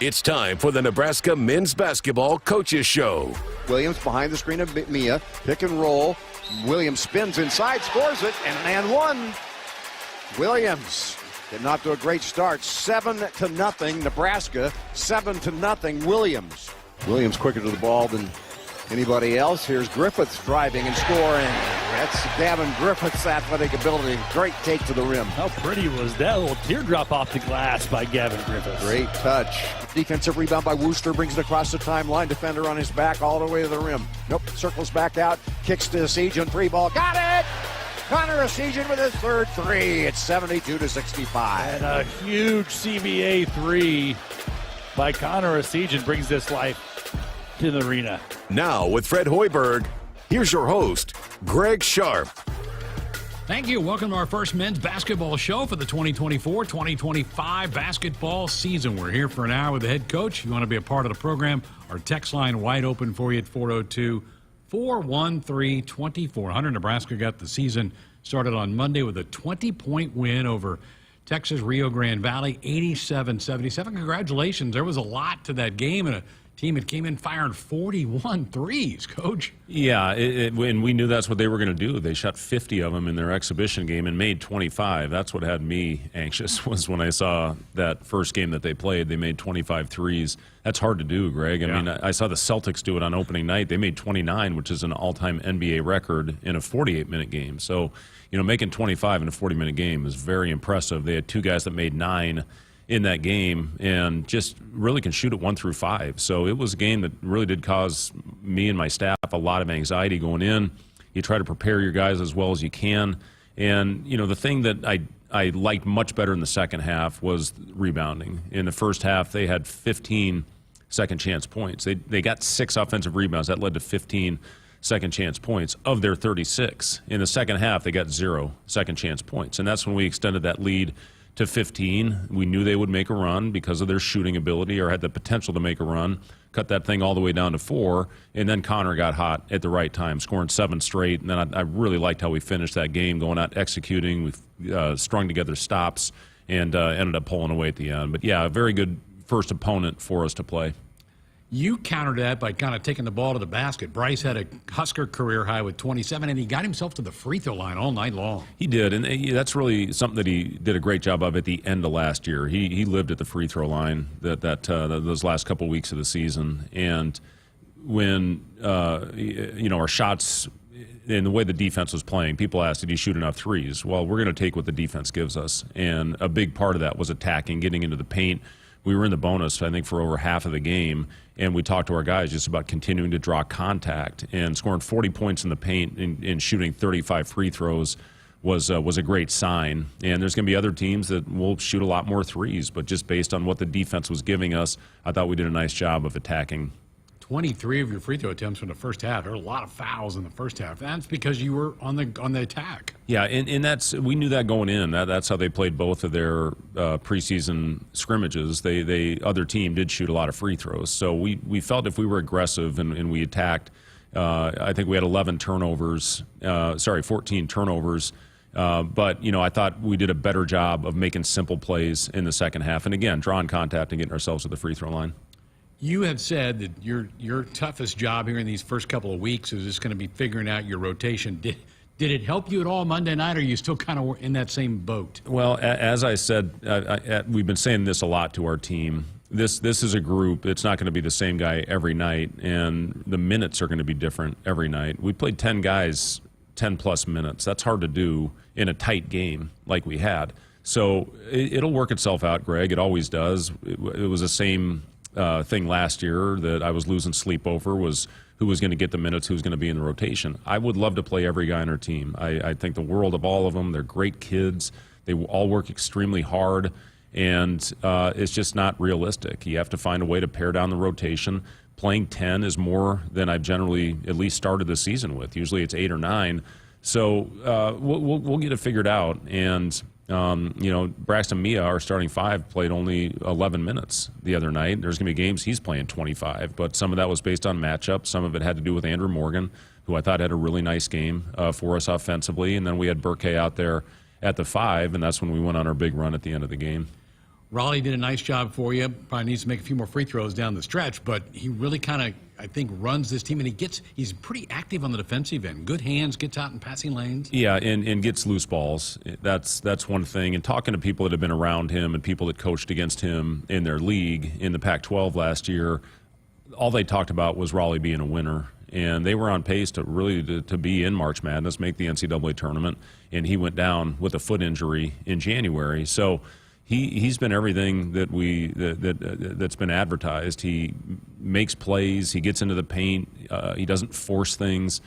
It's time for the Nebraska Men's Basketball Coaches Show. Williams behind the screen of Mia. Pick and roll. Williams spins inside, scores it, and one. Williams getting off to a great start. 7-0 Nebraska. 7-0 Williams. Williams quicker to the ball than anybody else. Here's Griffith driving and scoring. That's Gavin Griffith's athletic ability. Great take to the rim. How pretty was that little teardrop off the glass by Gavin Griffith? Great touch. Defensive rebound by Wooster, brings it across the timeline. Defender on his back all the way to the rim. Nope, circles back out, kicks to Esijan, three ball. Got it! Connor Esijan with his third three. It's 72-65. And a huge CBA three by Connor Esijan brings this life to the arena. Now with Fred Hoiberg, here's your host, Greg Sharpe. Thank you. Welcome to our first men's basketball show for the 2024-2025 basketball season. We're here for an hour with the head coach. If you want to be a part of the program, our text line wide open for you at 402-413-2400. Nebraska got the season started on Monday with a 20-point win over Texas Rio Grande Valley, 87-77. Congratulations. There was a lot to that game, and a team that came in firing 41 threes, Coach. Yeah, and we knew that's what they were going to do. They shot 50 of them in their exhibition game and made 25. That's what had me anxious, was when I saw that first game that they played. They made 25 threes. That's hard to do, Greg. I mean, I saw the Celtics do it on opening night. They made 29, which is an all-time NBA record in a 48-minute game. So, you know, making 25 in a 40-minute game is very impressive. They had two guys that made 9 in that game and just really can shoot it 1 through 5. So it was a game that really did cause me and my staff a lot of anxiety going in. You try to prepare your guys as well as you can. And, you know, the thing that I liked much better in the second half was rebounding. In the first half, they had 15 second chance points. They got 6 offensive rebounds. That led to 15 second chance points of their 36. In the second half, they got 0 second chance points. And that's when we extended that lead to 15. We knew they would make a run because of their shooting ability, or had the potential to make a run, cut that thing all the way down to 4, and then Connor got hot at the right time, scoring 7 straight. And then I really liked how we finished that game, going out executing. We strung together stops and ended up pulling away at the end. But yeah, a very good first opponent for us to play. You countered that by kind of taking the ball to the basket. Bryce had a Husker career high with 27, and he got himself to the free throw line all night long. He did, and that's really something that he did a great job of at the end of last year. He lived at the free throw line those last couple weeks of the season. And when you know, our shots and the way the defense was playing, people asked, did he shoot enough threes? Well, we're going to take what the defense gives us, and a big part of that was attacking, getting into the paint. We were in the bonus, I think, for over half of the game, and we talked to our guys just about continuing to draw contact, and scoring 40 points in the paint and shooting 35 free throws was a great sign. And there's going to be other teams that will shoot a lot more threes, but just based on what the defense was giving us, I thought we did a nice job of attacking. 23 of your free throw attempts from the first half. There were a lot of fouls in the first half. That's because you were on the attack. Yeah, and we knew that going in. That's how they played both of their preseason scrimmages. The other team did shoot a lot of free throws. So we felt if we were aggressive and we attacked, I think we had 14 turnovers. But, you know, I thought we did a better job of making simple plays in the second half. And again, drawing contact and getting ourselves to the free throw line. You have said that your toughest job here in these first couple of weeks is just going to be figuring out your rotation. Did it help you at all Monday night, or are you still kind of in that same boat? Well, as I said, we've been saying this a lot to our team. This is a group. It's not going to be the same guy every night, and the minutes are going to be different every night. We played 10 guys, 10-plus minutes. That's hard to do in a tight game like we had. So it'll work itself out, Greg. It always does. It was the same thing last year that I was losing sleep over, was who was going to get the minutes, who's going to be in the rotation. I would love to play every guy on our team. I think the world of all of them. They're great kids. They all work extremely hard, and it's just not realistic. You have to find a way to pare down the rotation. Playing 10 is more than I've generally at least started the season with. Usually it's 8 or 9. So we'll get it figured out. And you know, Braxton Mia, our starting 5, played only 11 minutes the other night. There's going to be games he's playing 25, but some of that was based on matchup. Some of it had to do with Andrew Morgan, who I thought had a really nice game for us offensively. And then we had Burke out there at the 5, and that's when we went on our big run at the end of the game. Raleigh did a nice job for you. Probably needs to make a few more free throws down the stretch, but he really kind of, I think, runs this team, and he's pretty active on the defensive end. Good hands, gets out in passing lanes. Yeah, and gets loose balls. That's one thing. And talking to people that have been around him and people that coached against him in their league in the Pac-12 last year, all they talked about was Raleigh being a winner. And they were on pace to really to be in March Madness, make the NCAA tournament. And he went down with a foot injury in January. So he's been everything that's been advertised. He makes plays. He gets into the paint. He doesn't force things.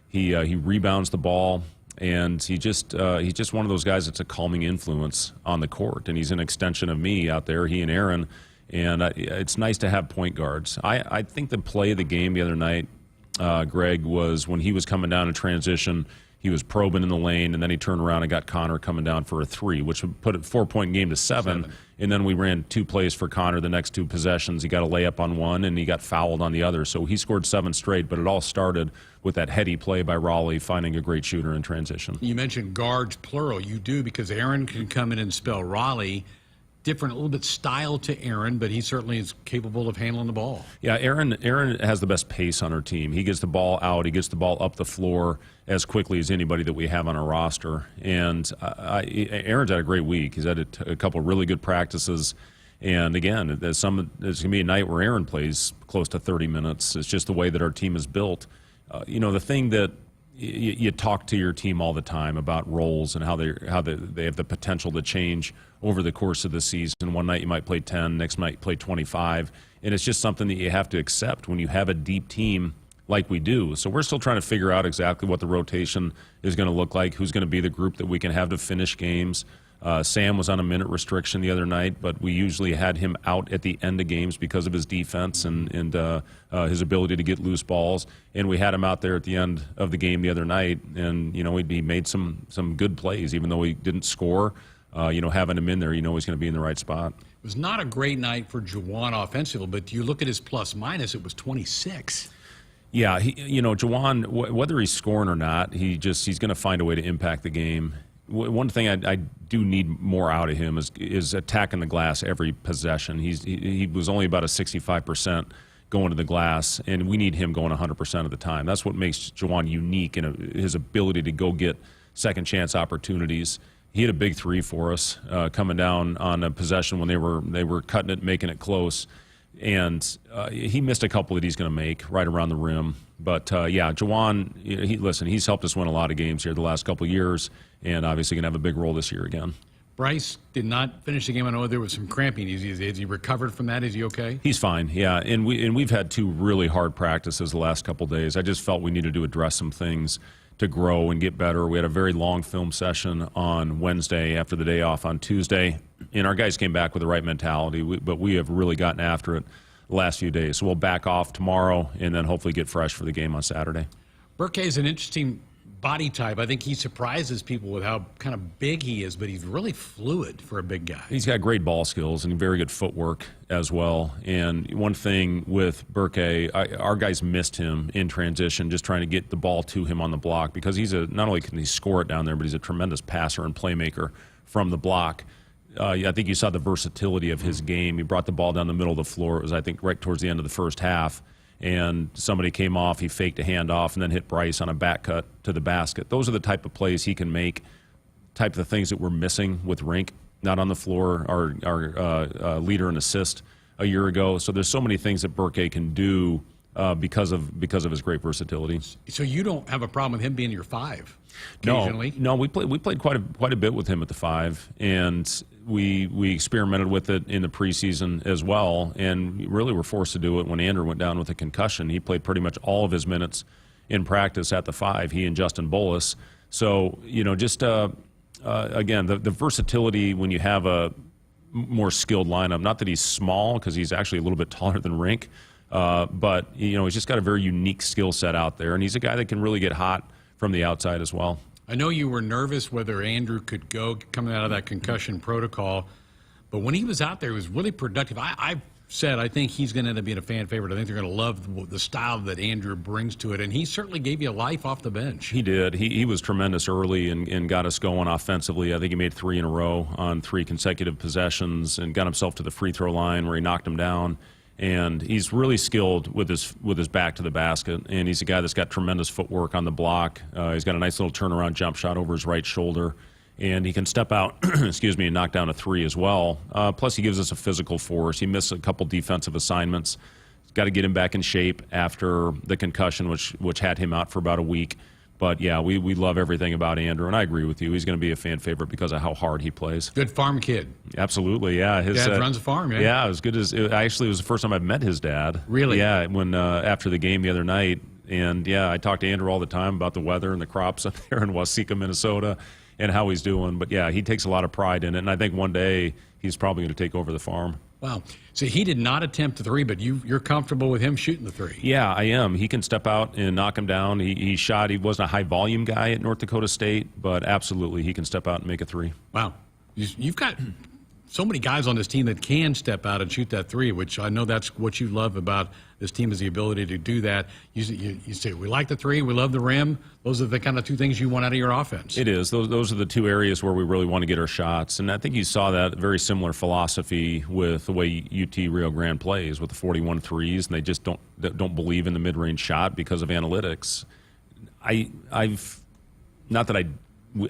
He rebounds the ball, and he's just one of those guys that's a calming influence on the court. And he's an extension of me out there. He and Aaron, and it's nice to have point guards. I think the play of the game the other night, Greg, was when he was coming down in transition. He was probing in the lane, and then he turned around and got Connor coming down for a three, which would put a 4-point game to seven. And then we ran 2 plays for Connor the next 2 possessions. He got a layup on one, and he got fouled on the other. So he scored 7 straight, but it all started with that heady play by Raleigh, finding a great shooter in transition. You mentioned guards, plural. You do, because Aaron can come in and spell Raleigh. Different, a little bit style to Aaron, but he certainly is capable of handling the ball. Yeah, Aaron has the best pace on our team. He gets the ball out. He gets the ball up the floor as quickly as anybody that we have on our roster. And Aaron's had a great week. He's had a couple of really good practices. And again, there's going to be a night where Aaron plays close to 30 minutes. It's just the way that our team is built. The thing that you talk to your team all the time about roles and how they have the potential to change over the course of the season. One night you might play 10, next night play 25, and it's just something that you have to accept when you have a deep team like we do. So we're still trying to figure out exactly what the rotation is going to look like, who's going to be the group that we can have to finish games. Sam was on a minute restriction the other night, but we usually had him out at the end of games because of his defense and his ability to get loose balls. And we had him out there at the end of the game the other night, and he made some good plays, even though he didn't score. Having him in there, he's going to be in the right spot. It was not a great night for Juwan offensively, but you look at his plus-minus, it was 26. Yeah, Juwan, whether he's scoring or not, he's going to find a way to impact the game. One thing I do need more out of him is attacking the glass every possession. He was only about a 65% going to the glass, and we need him going 100% of the time. That's what makes Juwan unique in his ability to go get second chance opportunities. He had a big 3 for us coming down on a possession when they were cutting it, making it close. And he missed a couple that he's going to make right around the rim. But, Juwan, he's helped us win a lot of games here the last couple of years, and obviously going to have a big role this year again. Bryce did not finish the game. I know there was some cramping. Has he recovered from that? Is he okay? He's fine, yeah. And we've had 2 really hard practices the last couple of days. I just felt we needed to address some things to grow and get better. We had a very long film session on Wednesday after the day off on Tuesday, and our guys came back with the right mentality, but we have really gotten after it the last few days. So we'll back off tomorrow and then hopefully get fresh for the game on Saturday. Burke is an interesting body type. I think he surprises people with how kind of big he is, but he's really fluid for a big guy. He's got great ball skills and very good footwork as well. And one thing with Burke, our guys missed him in transition, just trying to get the ball to him on the block, because not only can he score it down there, but he's a tremendous passer and playmaker from the block. I think you saw the versatility of his game. He brought the ball down the middle of the floor. It was, I think, right towards the end of the first half. And somebody came off, he faked a handoff, and then hit Bryce on a back cut to the basket. Those are the type of plays he can make, type of things that we're missing with Rink, not on the floor, our leader in assist a year ago. So there's so many things that Burke can do because of his great versatility. So you don't have a problem with him being your 5 occasionally? No, we played quite a bit with him at the 5, and we experimented with it in the preseason as well, and really were forced to do it when Andrew went down with a concussion. He played pretty much all of his minutes in practice at the 5, he and Justin Bolus. So, again, the versatility when you have a more skilled lineup, not that he's small, because he's actually a little bit taller than Rink, but, he's just got a very unique skill set out there, and he's a guy that can really get hot from the outside as well. I know you were nervous whether Andrew could go coming out of that concussion protocol, but when he was out there, he was really productive. I said, I think he's going to end up being a fan favorite. I think they're going to love the style that Andrew brings to it, and he certainly gave you a life off the bench. He did. He was tremendous early and got us going offensively. I think he made 3 in a row on 3 consecutive possessions and got himself to the free throw line where he knocked him down. And he's really skilled with his back to the basket, and he's a guy that's got tremendous footwork on the block. He's got a nice little turnaround jump shot over his right shoulder. And he can step out, and knock down a 3 as well. Plus, he gives us a physical force. He missed a couple defensive assignments. Got to get him back in shape after the concussion, which had him out for about a week. But, yeah, we love everything about Andrew, and I agree with you. He's going to be a fan favorite because of how hard he plays. Good farm kid. Absolutely, yeah. His dad runs a farm, yeah. Yeah, as good as – actually, it was the first time I've met his dad. Really? Yeah, when after the game the other night. And, yeah, I talk to Andrew all the time about the weather and the crops up there in Waseca, Minnesota, and how he's doing. But, yeah, he takes a lot of pride in it, and I think one day he's probably going to take over the farm. Wow. So he did not attempt the 3, but you're comfortable with him shooting the 3? Yeah, I am. He can step out and knock him down. He shot. He wasn't a high-volume guy at North Dakota State, but absolutely he can step out and make a 3. Wow. You've got so many guys on this team that can step out and shoot that 3, which I know that's what you love about this team is the ability to do that. You say, we like the 3, we love the rim. Those are the kind of 2 things you want out of your offense. It is. Those are the 2 areas where we really want to get our shots. And I think you saw that very similar philosophy with the way UT Rio Grande plays with the 41 threes, and they just don't believe in the mid-range shot because of analytics. Not that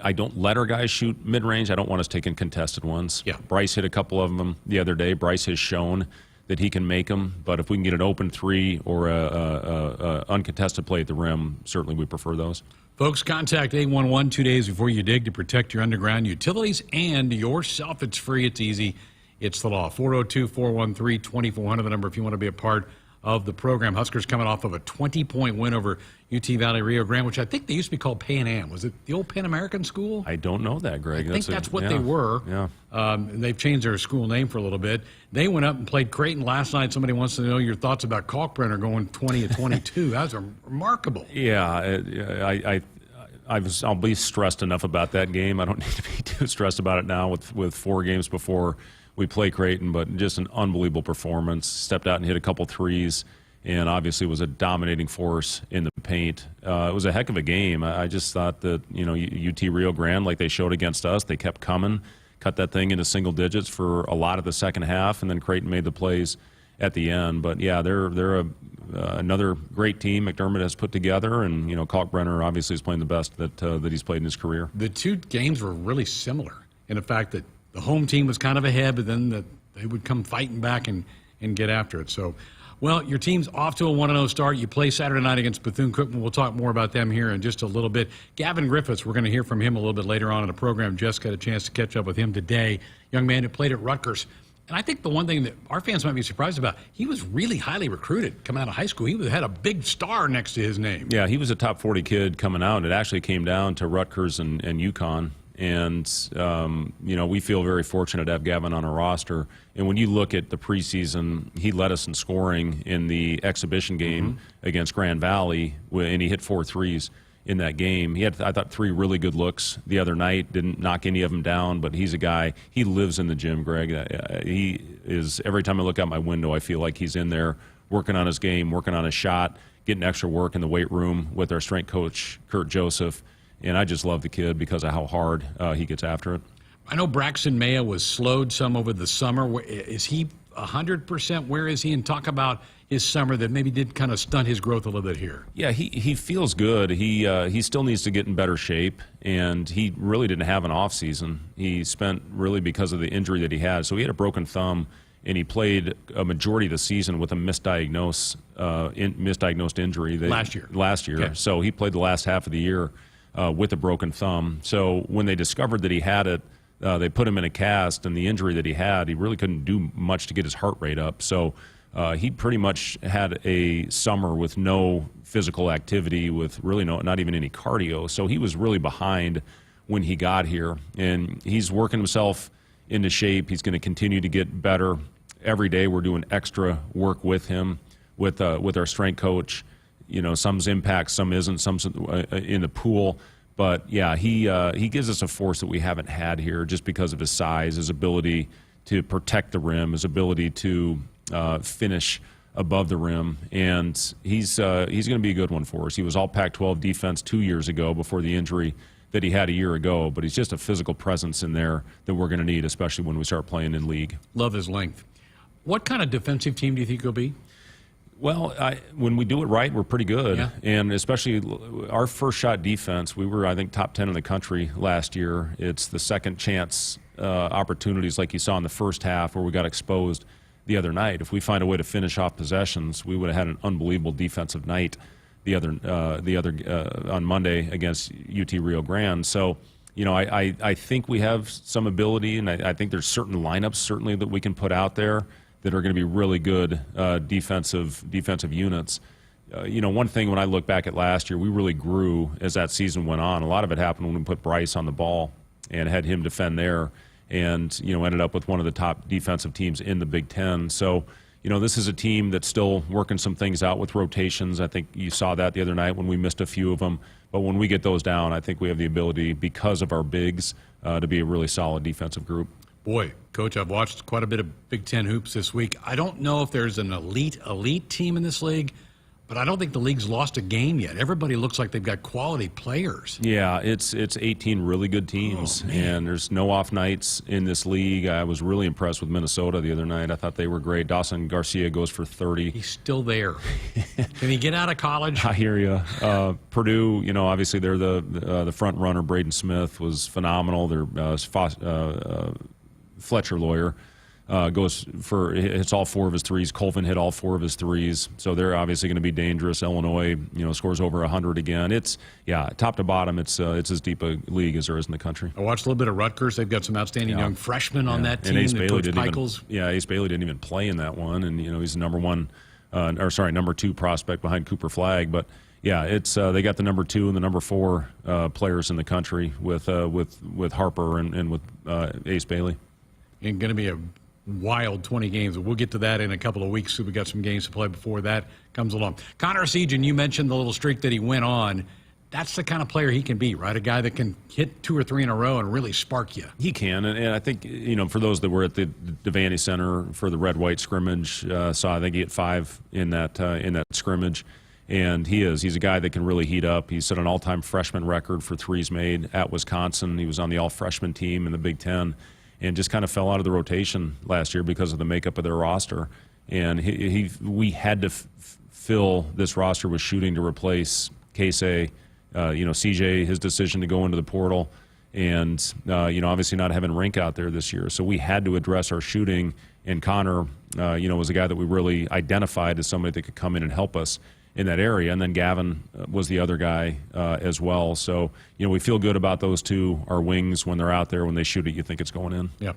I don't let our guys shoot mid-range. I don't want us taking contested ones. Yeah. Bryce hit a couple of them the other day. Bryce has shown that he can make them, but if we can get an open 3 or a uncontested play at the rim, certainly we prefer those. Folks, contact 811 2 days before you dig to protect your underground utilities and yourself. It's free. It's easy. It's the law. 402-413-2400, the number if you want to be a part of the program. Huskers coming off of a 20-point win over UT Valley Rio Grande, which I think they used to be called Pan Am. Was it the old Pan American School? I don't know that, Greg. I think that's what they were. Yeah. And they've changed their school name for a little bit. They went up and played Creighton last night. Somebody wants to know your thoughts about Kalkbrenner going 20-22. That was remarkable. Yeah, I'll be stressed enough about that game. I don't need to be too stressed about it now with 4 games before we play Creighton, but just an unbelievable performance. Stepped out and hit a couple threes, and obviously was a dominating force in the paint. It was a heck of a game. I just thought that, UT Rio Grande, like they showed against us, they kept coming, cut that thing into single digits for a lot of the second half, and then Creighton made the plays at the end. But, yeah, they're another great team McDermott has put together, and, Kalkbrenner obviously is playing the best that he's played in his career. The 2 games were really similar in the fact that the home team was kind of ahead, but then they would come fighting back and get after it. So, well, your team's off to a 1-0 start. You play Saturday night against Bethune-Cookman. We'll talk more about them here in just a little bit. Gavin Griffith, we're going to hear from him a little bit later on in the program. Jessica had a chance to catch up with him today. Young man who played at Rutgers. And I think the one thing that our fans might be surprised about, he was really highly recruited coming out of high school. He had a big star next to his name. Yeah, he was a top 40 kid coming out. It actually came down to Rutgers and UConn. And, we feel very fortunate to have Gavin on our roster. And when you look at the preseason, he led us in scoring in the exhibition game against Grand Valley, and he hit 4 threes in that game. He had, I thought, 3 really good looks the other night. Didn't knock any of them down, but he's a guy, he lives in the gym, Greg. He is, every time I look out my window, I feel like he's in there working on his game, working on his shot, getting extra work in the weight room with our strength coach, Kurt Joseph. And I just love the kid because of how hard he gets after it. I know Braxton Maya was slowed some over the summer. Is he 100%? Where is he? And talk about his summer that maybe did kind of stunt his growth a little bit here. Yeah, he feels good. He still needs to get in better shape, and he really didn't have an off season. He spent really because of the injury that he had. So he had a broken thumb, and he played a majority of the season with a misdiagnosed injury. Last year. Okay. So he played the last half of the year with a broken thumb. So when they discovered that he had it, they put him in a cast, and the injury that he had, he really couldn't do much to get his heart rate up. So he pretty much had a summer with no physical activity, with really not even any cardio. So he was really behind when he got here, and he's working himself into shape. He's going to continue to get better. Every day we're doing extra work with him, with our strength coach. Some's impact, some isn't, some's in the pool. But, yeah, he gives us a force that we haven't had here just because of his size, his ability to protect the rim, his ability to finish above the rim, and he's going to be a good one for us. He was all Pac-12 defense 2 years ago before the injury that he had a year ago, but he's just a physical presence in there that we're going to need, especially when we start playing in league. Love his length. What kind of defensive team do you think he'll be? Well, when we do it right, we're pretty good. Yeah. And especially our first shot defense, we were, I think, top 10 in the country last year. It's the second chance opportunities like you saw in the first half where we got exposed the other night. If we find a way to finish off possessions, we would have had an unbelievable defensive night on Monday against UT Rio Grande. So, I think we have some ability, and I think there's certain lineups certainly that we can put out there that are going to be really good defensive units. One thing when I look back at last year, we really grew as that season went on. A lot of it happened when we put Bryce on the ball and had him defend there, and ended up with one of the top defensive teams in the Big Ten. So, this is a team that's still working some things out with rotations. I think you saw that the other night when we missed a few of them. But when we get those down, I think we have the ability, because of our bigs, to be a really solid defensive group. Boy, Coach, I've watched quite a bit of Big Ten hoops this week. I don't know if there's an elite team in this league, but I don't think the league's lost a game yet. Everybody looks like they've got quality players. Yeah, it's 18 really good teams, and there's no off nights in this league. I was really impressed with Minnesota the other night. I thought they were great. Dawson Garcia goes for 30. He's still there. Can he get out of college? I hear you. Purdue, obviously they're the front runner. Braden Smith was phenomenal. Their Fletcher Lawyer hits all 4 of his threes. Colvin hit all 4 of his threes. So they're obviously going to be dangerous. Illinois, scores over 100 again. It's, top to bottom, it's as deep a league as there is in the country. I watched a little bit of Rutgers. They've got some outstanding young freshmen on that team. And Ace Bailey Ace Bailey didn't even play in that one. And, he's the number 2 prospect behind Cooper Flagg. But, it's they got the number 2 and the number 4 players in the country with Harper and with Ace Bailey. And going to be a wild 20 games. We'll get to that in a couple of weeks. So we got some games to play before that comes along. Connor Sejan, you mentioned the little streak that he went on. That's the kind of player he can be, right? A guy that can hit 2 or 3 in a row and really spark you. He can, and I think, for those that were at the Devaney Center for the red-white scrimmage, I think he hit 5 in that scrimmage. And he's a guy that can really heat up. He set an all-time freshman record for threes made at Wisconsin. He was on the all-freshman team in the Big Ten, and just kind of fell out of the rotation last year because of the makeup of their roster. And we had to fill this roster with shooting to replace Casey, CJ, his decision to go into the portal, and obviously not having Rink out there this year. So we had to address our shooting, and Connor, was a guy that we really identified as somebody that could come in and help us in that area. And then Gavin was the other guy as well. So, we feel good about those two. Our wings, when they're out there, when they shoot it, you think it's going in. Yeah.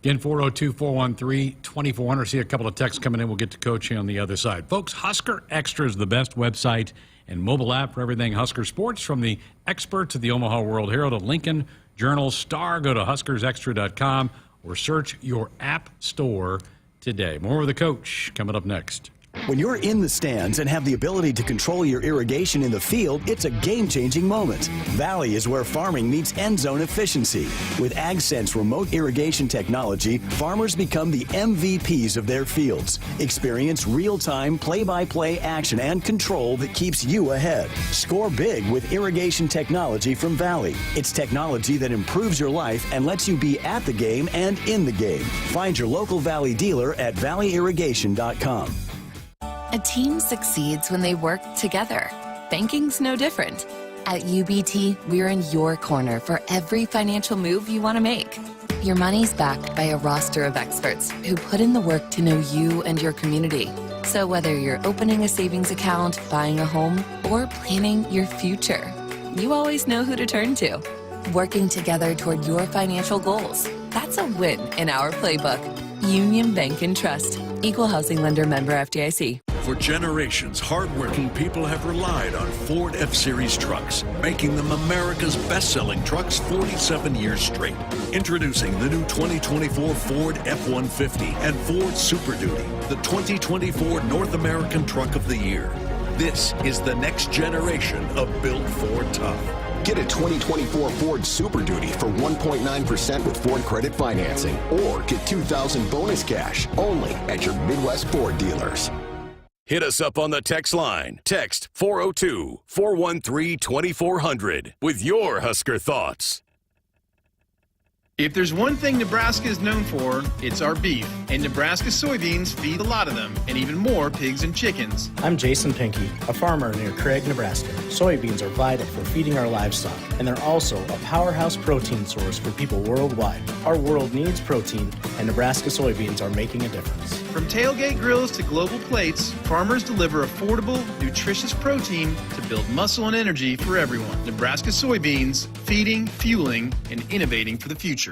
Again, 402-413-2400. See a couple of texts coming in. We'll get to Coach on the other side. Folks, Husker Extra is the best website and mobile app for everything Husker sports, from the experts at the Omaha World Herald to Lincoln Journal Star. Go to huskersextra.com or search your app store today. More with the Coach coming up next. When you're in the stands and have the ability to control your irrigation in the field, it's a game-changing moment. Valley is where farming meets end zone efficiency. With AgSense remote irrigation technology, farmers become the MVPs of their fields. Experience real-time, play-by-play action and control that keeps you ahead. Score big with irrigation technology from Valley. It's technology that improves your life and lets you be at the game and in the game. Find your local Valley dealer at valleyirrigation.com. A team succeeds when they work together. Banking's no different. At UBT, we're in your corner for every financial move you want to make. Your money's backed by a roster of experts who put in the work to know you and your community. So whether you're opening a savings account, buying a home, or planning your future, you always know who to turn to. Working together toward your financial goals. That's a win in our playbook. Union Bank and Trust. Equal housing lender, member FDIC. For generations, hardworking people have relied on Ford F-Series trucks, making them America's best-selling trucks 47 years straight. Introducing the new 2024 Ford F-150 and Ford Super Duty, the 2024 North American Truck of the Year. This is the next generation of Built Ford Tough. Get a 2024 Ford Super Duty for 1.9% with Ford Credit Financing, or get $2,000 bonus cash only at your Midwest Ford dealers. Hit us up on the text line. Text 402-413-2400 with your Husker thoughts. If there's one thing Nebraska is known for, it's our beef. And Nebraska soybeans feed a lot of them, and even more pigs and chickens. I'm Jason Pinky, a farmer near Craig, Nebraska. Soybeans are vital for feeding our livestock, and they're also a powerhouse protein source for people worldwide. Our world needs protein, and Nebraska soybeans are making a difference. From tailgate grills to global plates, farmers deliver affordable, nutritious protein to build muscle and energy for everyone. Nebraska soybeans, feeding, fueling, and innovating for the future.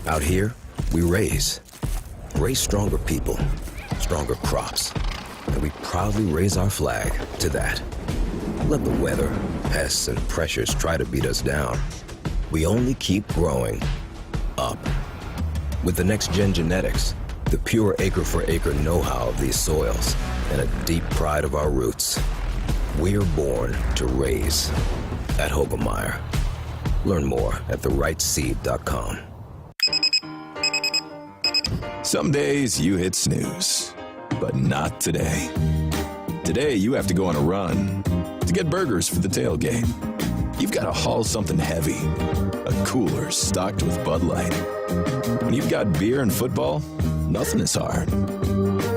Out here, we raise stronger people, stronger crops, and we proudly raise our flag to that. Let the weather, pests, and pressures try to beat us down. We only keep growing up. With the next-gen genetics, the pure acre-for-acre know-how of these soils, and a deep pride of our roots, we're born to raise at Hogemeyer. Learn more at therightseed.com. Some days you hit snooze, but not today. Today you have to go on a run to get burgers for the tailgate. You've got to haul something heavy, a cooler stocked with Bud Light. When you've got beer and football, nothing is hard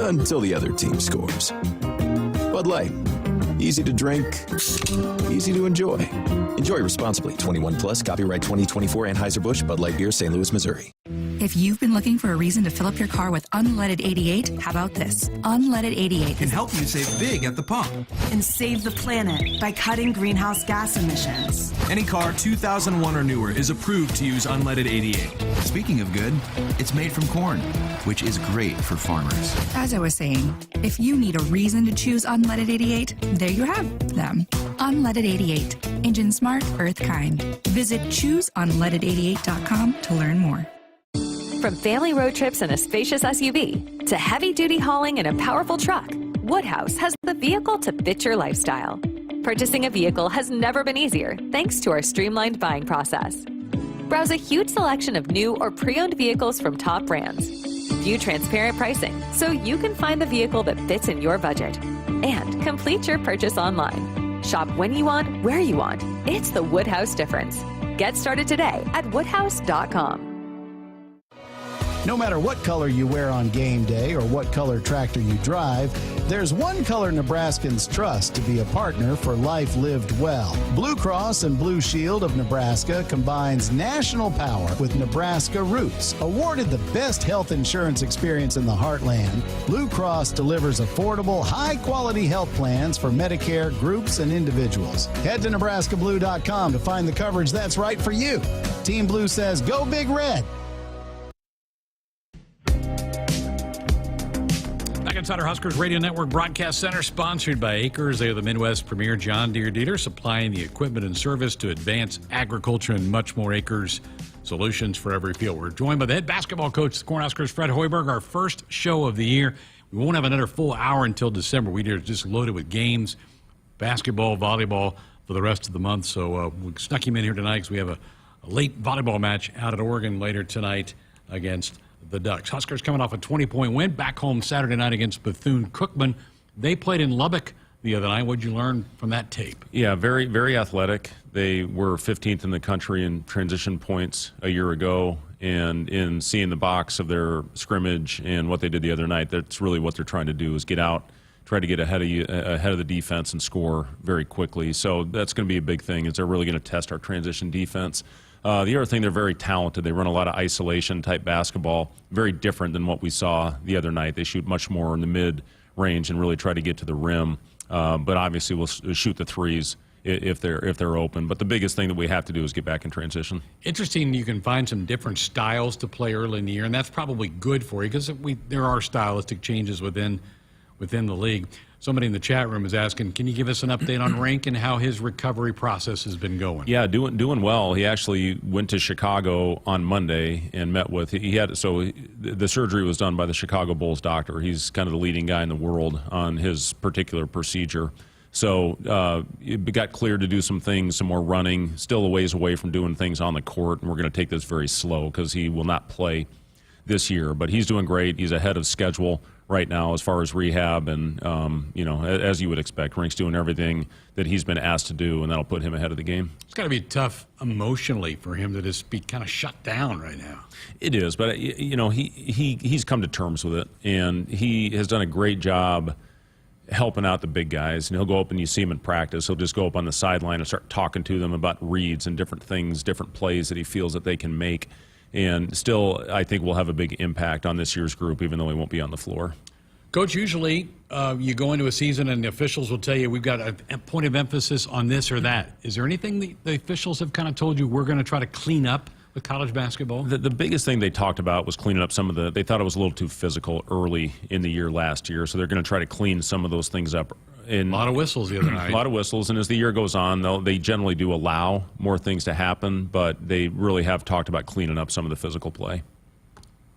until the other team scores. Bud Light. Easy to drink, easy to enjoy. Enjoy responsibly. 21 plus, copyright 2024 Anheuser-Busch, Bud Light Beer, St. Louis, Missouri. If you've been looking for a reason to fill up your car with unleaded 88, how about this? Unleaded 88 can help you save big at the pump. And save the planet by cutting greenhouse gas emissions. Any car 2001 or newer is approved to use unleaded 88. Speaking of good, it's made from corn, which is great for farmers. As I was saying, if you need a reason to choose unleaded 88, there you have them. Unleaded 88. Engine smart, earth kind. Visit chooseunleaded88.com to learn more. From family road trips in a spacious SUV to heavy-duty hauling in a powerful truck, Woodhouse has the vehicle to fit your lifestyle. Purchasing a vehicle has never been easier thanks to our streamlined buying process. Browse a huge selection of new or pre-owned vehicles from top brands. View transparent pricing so you can find the vehicle that fits in your budget. And complete your purchase online. Shop when you want, where you want. It's the Woodhouse difference. Get started today at woodhouse.com. No matter what color you wear on game day or what color tractor you drive, there's one color Nebraskans trust to be a partner for life lived well. Blue Cross and Blue Shield of Nebraska combines national power with Nebraska roots. Awarded the best health insurance experience in the heartland, Blue Cross delivers affordable, high-quality health plans for Medicare groups and individuals. Head to nebraskablue.com to find the coverage that's right for you. Team Blue says, go Big Red. Inside our Huskers Radio Network Broadcast Center, sponsored by Akrs. They are the Midwest premier John Deere dealer, supplying the equipment and service to advance agriculture and much more. Akrs, solutions for every field. We're joined by the head basketball coach of the Cornhuskers, Fred Hoiberg, our first show of the year. We won't have another full hour until December. We are just loaded with games, basketball, volleyball for the rest of the month. So we snuck him in here tonight because we have a late volleyball match out at Oregon later tonight against the Ducks. Huskers coming off a 20-point win back home Saturday night against Bethune-Cookman. They played in Lubbock the other night. What did you learn from that tape? Yeah, very, very athletic. They were 15th in the country in transition points a year ago, and in seeing the box of their scrimmage and what they did the other night, that's really what they're trying to do, is get out, try to get ahead of the defense and score very quickly. So that's going to be a big thing, is they're really going to test our transition defense. The other thing, they're very talented. They run a lot of isolation-type basketball, very different than what we saw the other night. They shoot much more in the mid-range and really try to get to the rim. But obviously, we'll shoot the threes if they're open. But the biggest thing that we have to do is get back in transition. Interesting, you can find some different styles to play early in the year, and that's probably good for you because there are stylistic changes within the league. Somebody in the chat room is asking, can you give us an update on Rink and how his recovery process has been going? Yeah, doing well. He actually went to Chicago on Monday and met with the surgery was done by the Chicago Bulls doctor. He's kind of the leading guy in the world on his particular procedure. So it got cleared to do some things, some more running, still a ways away from doing things on the court, and we're going to take this very slow because he will not play this year. But he's doing great. He's ahead of schedule right now as far as rehab, and, as you would expect, Rink's doing everything that he's been asked to do, and that'll put him ahead of the game. It's got to be tough emotionally for him to just be kind of shut down right now. It is, but, he's come to terms with it, and he has done a great job helping out the big guys. And he'll go up and you see him in practice. He'll just go up on the sideline and start talking to them about reads and different things, different plays that he feels that they can make. And still, I think we'll have a big impact on this year's group, even though he won't be on the floor. Coach, usually you go into a season and the officials will tell you we've got a point of emphasis on this or that. Is there anything the officials have kind of told you we're going to try to clean up with college basketball? The biggest thing they talked about was cleaning up they thought it was a little too physical early in the year last year, so they're going to try to clean some of those things up. A lot of whistles the other night. A lot of whistles, and as the year goes on, they generally do allow more things to happen, but they really have talked about cleaning up some of the physical play.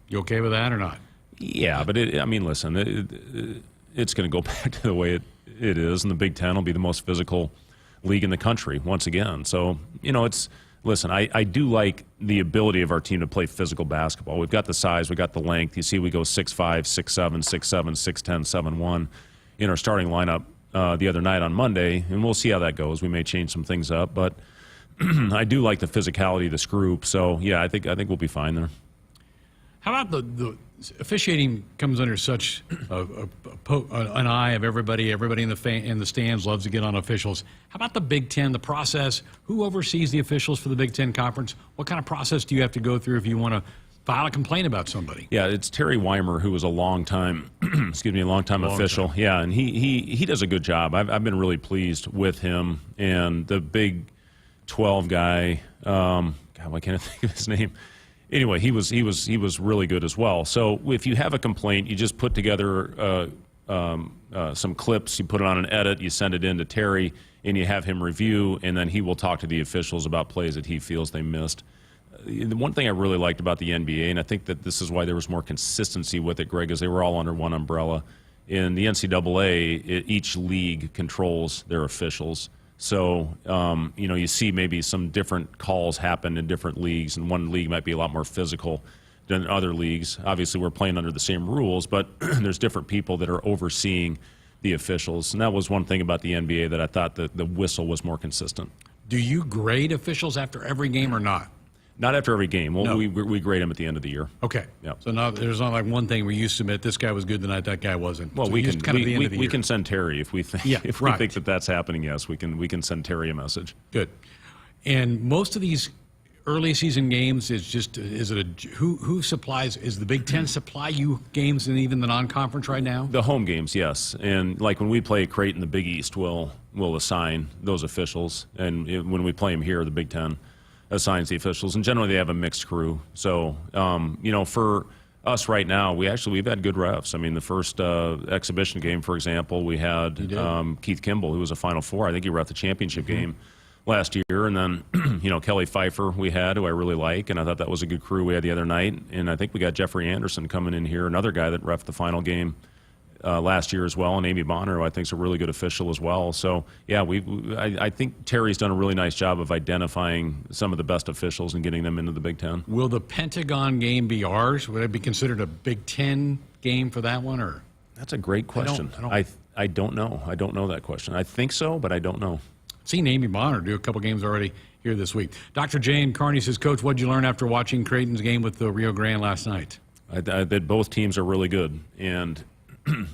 You okay with that or not? Yeah, but listen, it's going to go back to the way it is, and the Big Ten will be the most physical league in the country once again. So, listen, I do like the ability of our team to play physical basketball. We've got the size, we've got the length. You see we go 6'5", 6'7", 6'7", 6'10", 7'1" in our starting lineup the other night on Monday, and we'll see how that goes. We may change some things up, but I do like the physicality of this group. So, yeah, I think we'll be fine there. How about the officiating comes under such an eye of everybody? Everybody in the stands loves to get on officials. How about the Big Ten, the process? Who oversees the officials for the Big Ten Conference? What kind of process do you have to go through if you want to file a complaint about somebody? Yeah, it's Terry Weimer, who was a long-time official. Yeah, and he does a good job. I've been really pleased with him. And the Big 12 guy, God, why can't I think of his name? Anyway, he was really good as well. So if you have a complaint, you just put together some clips, you put it on an edit, you send it in to Terry, and you have him review, and then he will talk to the officials about plays that he feels they missed. The one thing I really liked about the NBA, and I think that this is why there was more consistency with it, Greg, is they were all under one umbrella. In the NCAA, each league controls their officials. So, you see maybe some different calls happen in different leagues, and one league might be a lot more physical than other leagues. Obviously, we're playing under the same rules, but there's different people that are overseeing the officials. And that was one thing about the NBA that I thought that the whistle was more consistent. Do you grade officials after every game or not? Not after every game. Well, No. we grade them at the end of the year. Okay. Yep. So now there's not like one thing where you submit this guy was good tonight, that guy wasn't. Well, So we you can just kind of the end of the we year. can send Terry if we think we think that that's happening. Yes, we can send Terry a message. Good. And most of these early season games is it who supplies? Is the Big Ten supply you games and even the non-conference right now? The home games, yes, and like when we play Creighton, the Big East will assign those officials, and when we play them here, the Big Ten assigns the officials, and generally they have a mixed crew. So, for us right now, we've had good refs. I mean, the first exhibition game, for example, we had Keith Kimball, who was a Final Four. I think he ref the championship game last year, and then Kelly Pfeiffer we had, who I really like, and I thought that was a good crew we had the other night. And I think we got Jeffrey Anderson coming in here, another guy that reffed the final game last year as well, and Amy Bonner, who I think is a really good official as well. So, yeah, I think Terry's done a really nice job of identifying some of the best officials and getting them into the Big Ten. Will the Pentagon game be ours? Would it be considered a Big Ten game for that one, or? That's a great question. I don't know. I don't know that question. I think so, but I don't know. I've seen Amy Bonner do a couple games already here this week. Dr. Jane Carney says, Coach, what did you learn after watching Creighton's game with the Rio Grande last night? That both teams are really good, and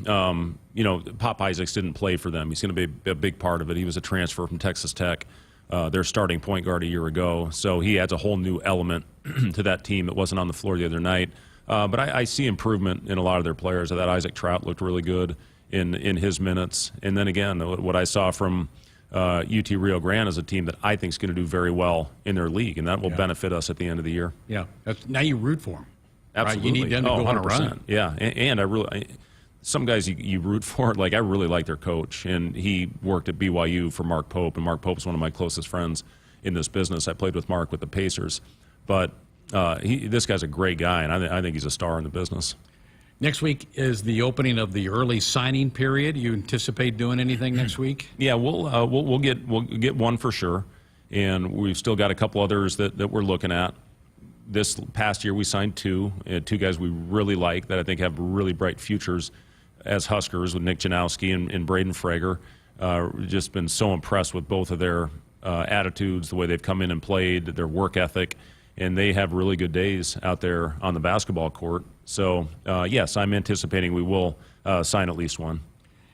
Pop Isaacs didn't play for them. He's going to be a big part of it. He was a transfer from Texas Tech, their starting point guard a year ago. So he adds a whole new element to that team that wasn't on the floor the other night. But I see improvement in a lot of their players. That Isaac Trout looked really good in his minutes. And then again, what I saw from UT Rio Grande is a team that I think is going to do very well in their league, and that will benefit us at the end of the year. Yeah. Now you root for them. Absolutely. Right? You need them to go on a run. Yeah, and I really... Some guys you root for, like I really like their coach, and he worked at BYU for Mark Pope, and Mark Pope's one of my closest friends in this business. I played with Mark with the Pacers, but this guy's a great guy, and I think he's a star in the business. Next week is the opening of the early signing period. You anticipate doing anything next week? Yeah, we'll get one for sure, and we've still got a couple others that we're looking at. This past year, we signed two guys we really like that I think have really bright futures as Huskers with Nick Janowski and Braden Frager. Just been so impressed with both of their attitudes, the way they've come in and played, their work ethic, and they have really good days out there on the basketball court. So, yes, I'm anticipating we will sign at least one.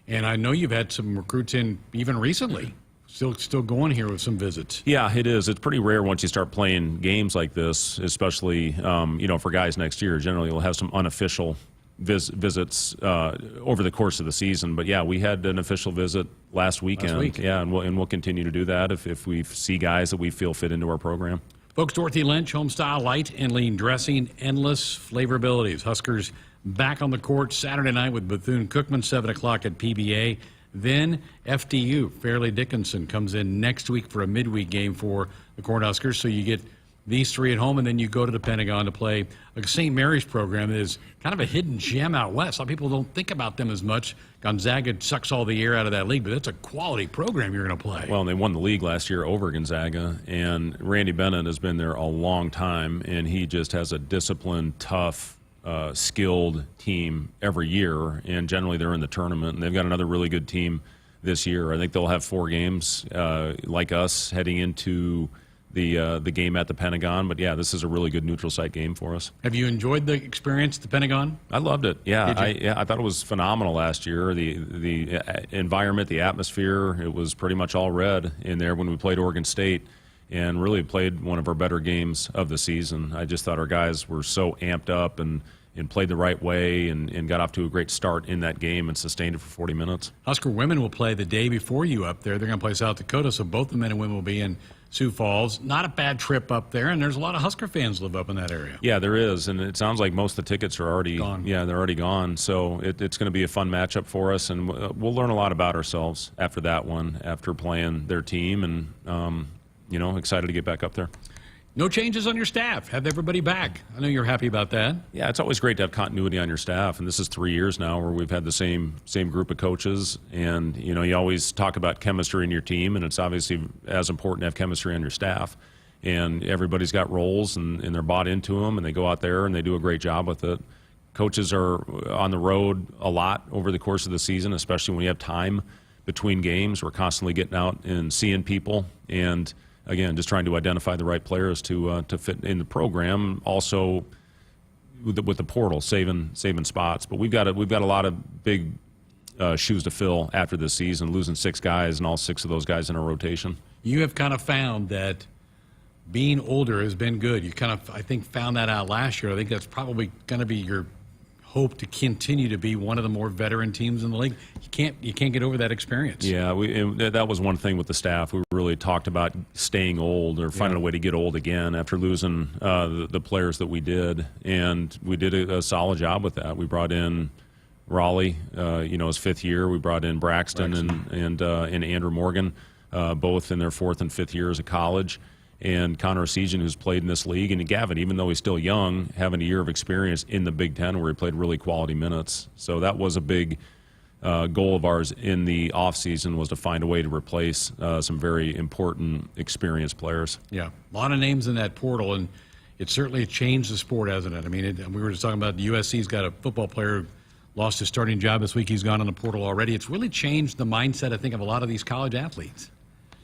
And I know you've had some recruits in even recently. Still going here with some visits. Yeah, it is. It's pretty rare once you start playing games like this, especially for guys next year. Generally, we'll have some unofficial visits over the course of the season. But yeah, we had an official visit last weekend. Yeah, and we'll continue to do that if we see guys that we feel fit into our program. Folks, Dorothy Lynch, homestyle light and lean dressing, endless flavorabilities. Huskers back on the court Saturday night with Bethune-Cookman, 7 o'clock at PBA. Then FDU, Fairleigh Dickinson, comes in next week for a midweek game for the Cornhuskers. So you get these three at home, and then you go to the Pentagon to play a St. Mary's program that is kind of a hidden gem out west. A lot of people don't think about them as much. Gonzaga sucks all the air out of that league, but it's a quality program you're going to play. Well, and they won the league last year over Gonzaga, and Randy Bennett has been there a long time, and he just has a disciplined, tough, skilled team every year, and generally they're in the tournament, and they've got another really good team this year. I think they'll have 4 games like us heading into the game at the Pentagon. But yeah, this is a really good neutral site game for us. Have you enjoyed the experience at the Pentagon? I loved it. Yeah, I thought it was phenomenal last year. The environment, the atmosphere, it was pretty much all red in there when we played Oregon State, and really played one of our better games of the season. I just thought our guys were so amped up and played the right way and got off to a great start in that game and sustained it for 40 minutes. Husker women will play the day before you up there. They're going to play South Dakota, so both the men and women will be in Sioux Falls. Not a bad trip up there, and there's a lot of Husker fans live up in that area. Yeah, there is, and it sounds like most of the tickets are already gone. Yeah, they're already gone. So it's going to be a fun matchup for us, and we'll learn a lot about ourselves after that one, after playing their team, and excited to get back up there. No changes on your staff. Have everybody back. I know you're happy about that. Yeah, it's always great to have continuity on your staff, and this is 3 years now where we've had the same group of coaches, and you always talk about chemistry in your team, and it's obviously as important to have chemistry on your staff. And everybody's got roles, and they're bought into them, and they go out there and they do a great job with it. Coaches are on the road a lot over the course of the season, especially when you have time between games. We're constantly getting out and seeing people, and again, just trying to identify the right players to fit in the program. Also, with the portal, saving spots. But we've got a lot of big shoes to fill after this season, losing 6 guys, and all 6 of those guys in a rotation. You have kind of found that being older has been good. You kind of, I think, found that out last year. I think that's probably going to be your hope to continue to be one of the more veteran teams in the league. You can't get over that experience. Yeah, that was one thing with the staff. We really talked about staying old or finding a way to get old again after losing the players that we did, and we did a solid job with that. We brought in Raleigh, his 5th year. We brought in Braxton. and Andrew Morgan, both in their 4th and 5th years of college. And Connor Esigian, who's played in this league, and Gavin, even though he's still young, having a year of experience in the Big Ten where he played really quality minutes. So that was a big goal of ours in the offseason, was to find a way to replace some very important experienced players. Yeah, a lot of names in that portal, and it certainly changed the sport, hasn't it? I mean, we were just talking about the USC's got a football player who lost his starting job this week. He's gone on the portal already. It's really changed the mindset, I think, of a lot of these college athletes.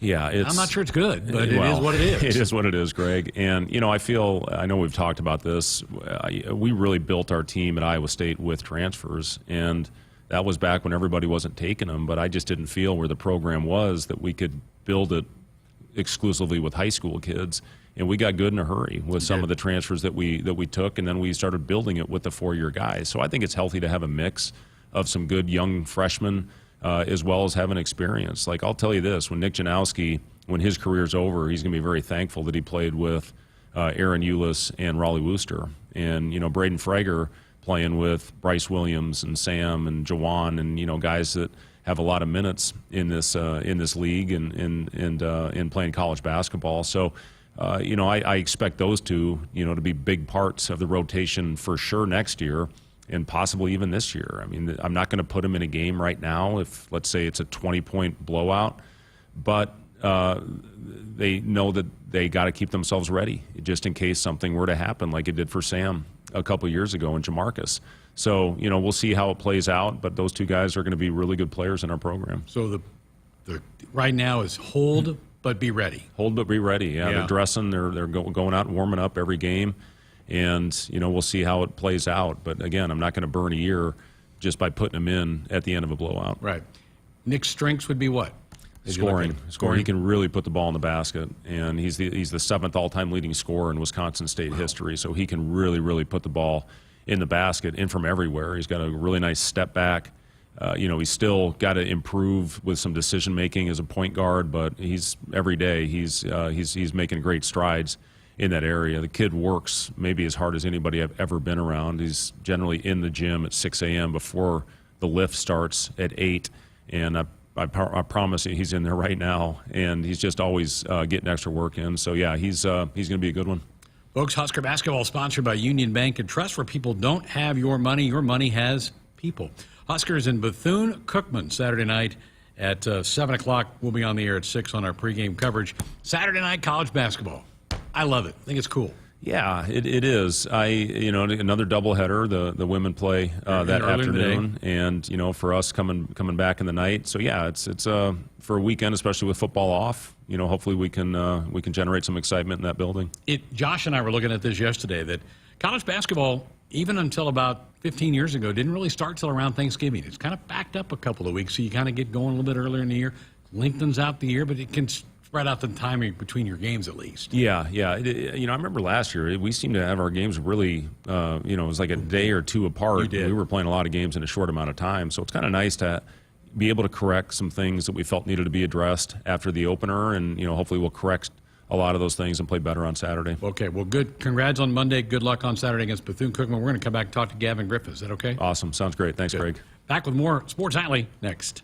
Yeah, I'm not sure it's good, but it is what it is. It is what it is, Greg. And, I know we've talked about this. We really built our team at Iowa State with transfers, and that was back when everybody wasn't taking them. But I just didn't feel where the program was that we could build it exclusively with high school kids. And we got good in a hurry with some of the transfers that we took, and then we started building it with the 4-year guys. So I think it's healthy to have a mix of some good young freshmen as well as having experience. Like, I'll tell you this, when Nick Janowski, when his career's over, he's going to be very thankful that he played with Aaron Eulis and Raleigh Wooster. And, Braden Frager playing with Bryce Williams and Sam and Jawan and, guys that have a lot of minutes in this league and playing college basketball. So, I expect those two, to be big parts of the rotation for sure next year. and possibly even this year. I mean, I'm not going to put them in a game right now if, let's say, it's a 20-point blowout, but they know that they got to keep themselves ready just in case something were to happen like it did for Sam a couple years ago in Jamarcus. So, we'll see how it plays out, but those two guys are going to be really good players in our program. So the right now is hold but be ready. Hold but be ready. Yeah. They're dressing. They're going out and warming up every game, and we'll see how it plays out. But again, I'm not going to burn a year just by putting them in at the end of a blowout. Right. Nick's strengths would be what? Scoring. He can really put the ball in the basket, and he's the 7th all-time leading scorer in Wisconsin State history. So he can really put the ball in the basket and from everywhere. He's got a really nice step back. He's still got to improve with some decision making as a point guard, but every day he's making great strides in that area. The kid works maybe as hard as anybody I've ever been around. He's generally in the gym at 6 a.m. before the lift starts at 8, and I promise you he's in there right now, and he's just always getting extra work in. So, yeah, he's going to be a good one. Folks, Husker basketball sponsored by Union Bank and Trust, where people don't have your money has people. Huskers in Bethune-Cookman Saturday night at 7 o'clock. We'll be on the air at 6 on our pregame coverage. Saturday night college basketball. I love it. I think it's cool. Yeah, it is. Another doubleheader. The women play that afternoon, and for us coming back in the night. So yeah, it's for a weekend, especially with football off. Hopefully we can generate some excitement in that building. Josh and I were looking at this yesterday. That college basketball, even until about 15 years ago, didn't really start till around Thanksgiving. It's kind of backed up a couple of weeks, so you kind of get going a little bit earlier in the year. Lengthens out the year, but it can spread out the timing between your games at least. Yeah. I remember last year we seemed to have our games really, it was like a day or two apart. We were playing a lot of games in a short amount of time, so it's kind of nice to be able to correct some things that we felt needed to be addressed after the opener, and hopefully we'll correct a lot of those things and play better on Saturday. Okay, well, good. Congrats on Monday. Good luck on Saturday against Bethune-Cookman. We're going to come back and talk to Gavin Griffith. Is that okay? Awesome. Sounds great. Thanks, Greg. Back with more Sports Nightly next.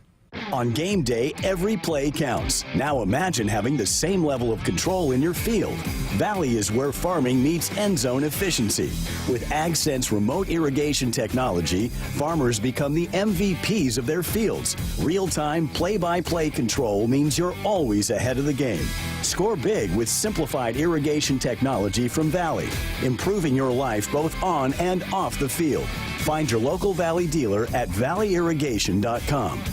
On game day, every play counts. Now imagine having the same level of control in your field. Valley is where farming meets end zone efficiency. With AgSense remote irrigation technology, farmers become the MVPs of their fields. Real-time, play-by-play control means you're always ahead of the game. Score big with simplified irrigation technology from Valley, improving your life both on and off the field. Find your local Valley dealer at valleyirrigation.com.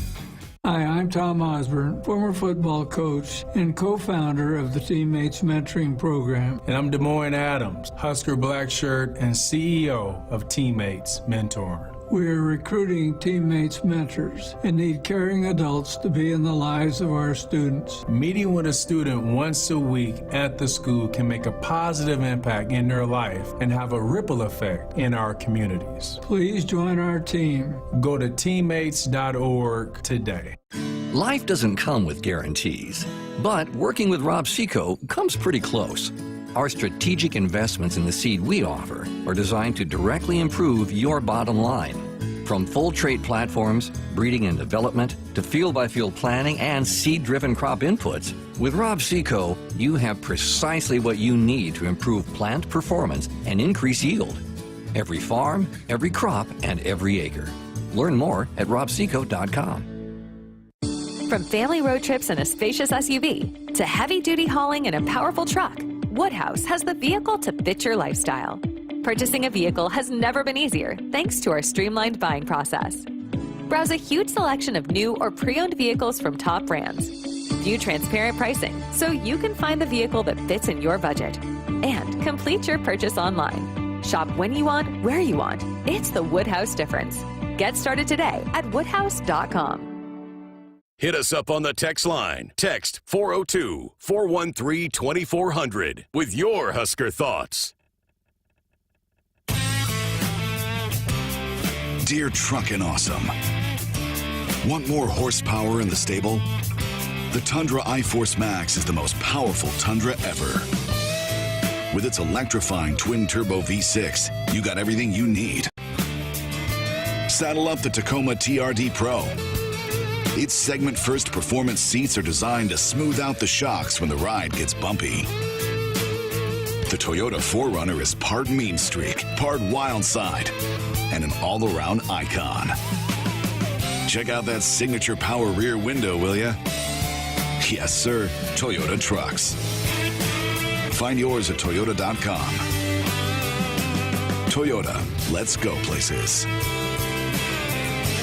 Hi, I'm Tom Osborne, former football coach and co-founder of the Teammates Mentoring Program. And I'm Des Moines Adams, Husker Black Shirt and CEO of Teammates Mentoring. We are recruiting Teammates mentors and need caring adults to be in the lives of our students. Meeting with a student once a week at the school can make a positive impact in their life and have a ripple effect in our communities. Please join our team. Go to teammates.org today. Life doesn't come with guarantees, but working with Rob Seco comes pretty close. Our strategic investments in the seed we offer are designed to directly improve your bottom line. From full trait platforms, breeding and development, to field-by-field planning and seed-driven crop inputs, with Rob Seco, you have precisely what you need to improve plant performance and increase yield. Every farm, every crop, and every acre. Learn more at robseco.com. From family road trips in a spacious SUV to heavy-duty hauling in a powerful truck, Woodhouse has the vehicle to fit your lifestyle. Purchasing a vehicle has never been easier thanks to our streamlined buying process. Browse a huge selection of new or pre-owned vehicles from top brands. View transparent pricing so you can find the vehicle that fits in your budget. And complete your purchase online. Shop when you want, where you want. It's the Woodhouse difference. Get started today at woodhouse.com. Hit us up on the text line. Text 402-413-2400 with your Husker thoughts. Dear Truckin' Awesome. Want more horsepower in the stable? The Tundra iForce Max is the most powerful Tundra ever. With its electrifying twin-turbo V6, you got everything you need. Saddle up the Tacoma TRD Pro. Its segment-first performance seats are designed to smooth out the shocks when the ride gets bumpy. The Toyota 4Runner is part mean streak, part wild side, and an all-around icon. Check out that signature power rear window, will ya? Yes, sir, Toyota trucks. Find yours at Toyota.com. Toyota, let's go places.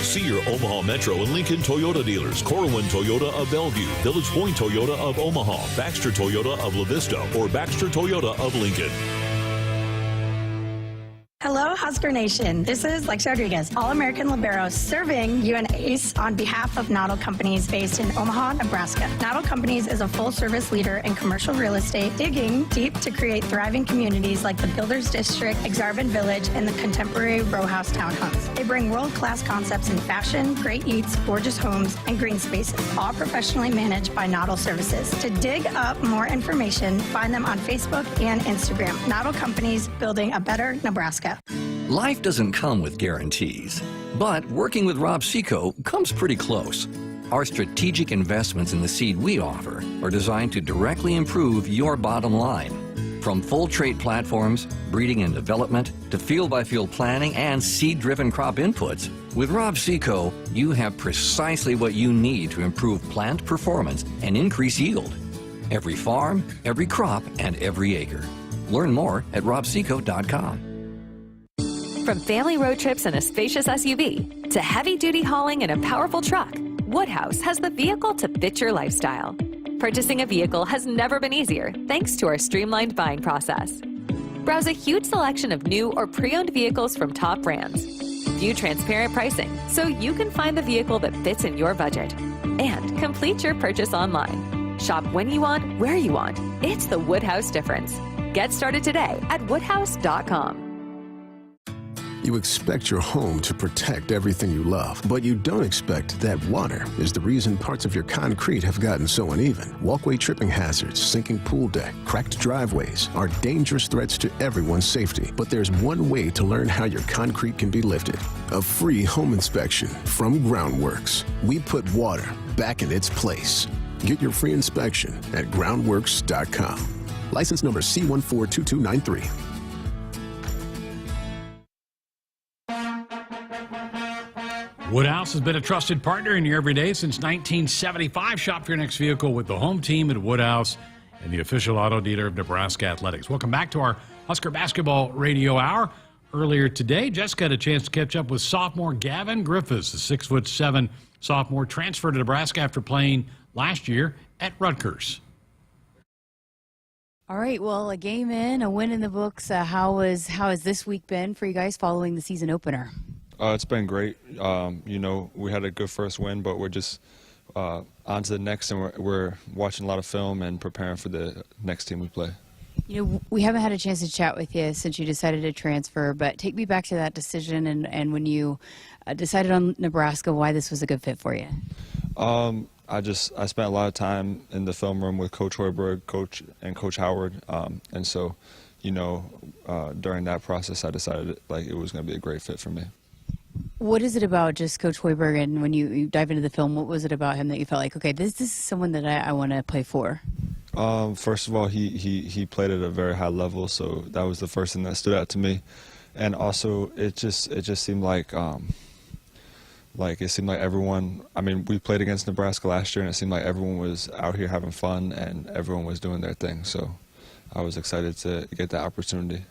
See your Omaha Metro and Lincoln Toyota dealers. Corwin Toyota of Bellevue, Village Point Toyota of Omaha, Baxter Toyota of La Vista, or Baxter Toyota of Lincoln. Hello, Husker Nation. This is Lexi Rodriguez, All-American Libero, serving you an ace on behalf of Noddle Companies based in Omaha, Nebraska. Noddle Companies is a full-service leader in commercial real estate, digging deep to create thriving communities like the Builders District, Akrs Village, and the contemporary row house townhomes. They bring world-class concepts in fashion, great eats, gorgeous homes, and green spaces, all professionally managed by Noddle Services. To dig up more information, find them on Facebook and Instagram. Noddle Companies, building a better Nebraska. Life doesn't come with guarantees, but working with Rob Seco comes pretty close. Our strategic investments in the seed we offer are designed to directly improve your bottom line. From full trait platforms, breeding and development, to field-by-field planning and seed-driven crop inputs, with Rob Seco, you have precisely what you need to improve plant performance and increase yield. Every farm, every crop, and every acre. Learn more at robseco.com. From family road trips in a spacious SUV to heavy-duty hauling in a powerful truck, Woodhouse has the vehicle to fit your lifestyle. Purchasing a vehicle has never been easier thanks to our streamlined buying process. Browse a huge selection of new or pre-owned vehicles from top brands. View transparent pricing so you can find the vehicle that fits in your budget. And complete your purchase online. Shop when you want, where you want. It's the Woodhouse difference. Get started today at woodhouse.com. You expect your home to protect everything you love, but you don't expect that water is the reason parts of your concrete have gotten so uneven. Walkway tripping hazards, sinking pool deck, cracked driveways are dangerous threats to everyone's safety. But there's one way to learn how your concrete can be lifted. A free home inspection from Groundworks. We put water back in its place. Get your free inspection at groundworks.com. License number C142293. Woodhouse has been a trusted partner in your everyday since 1975. Shop for your next vehicle with the home team at Woodhouse and the official auto dealer of Nebraska Athletics. Welcome back to our Husker Basketball Radio Hour. Earlier today, Jessica had a chance to catch up with sophomore Gavin Griffith, the 6'7" sophomore, transferred to Nebraska after playing last year at Rutgers. All right, well, a game in, a win in the books. How has this week been for you guys following the season opener? It's been great. We had a good first win, but we're just on to the next, and we're watching a lot of film and preparing for the next team we play. We haven't had a chance to chat with you since you decided to transfer, but take me back to that decision and when you decided on Nebraska, why this was a good fit for you. I spent a lot of time in the film room with Coach Hoiberg, Coach Howard, and so, during that process, I decided it was going to be a great fit for me. What is it about just Coach Hoiberg, and when you dive into the film, what was it about him that you felt like, okay, this is someone that I want to play for? First of all, he played at a very high level, so that was the first thing that stood out to me, and also it just seemed like everyone. I mean, we played against Nebraska last year, and it seemed like everyone was out here having fun and everyone was doing their thing. So I was excited to get that opportunity.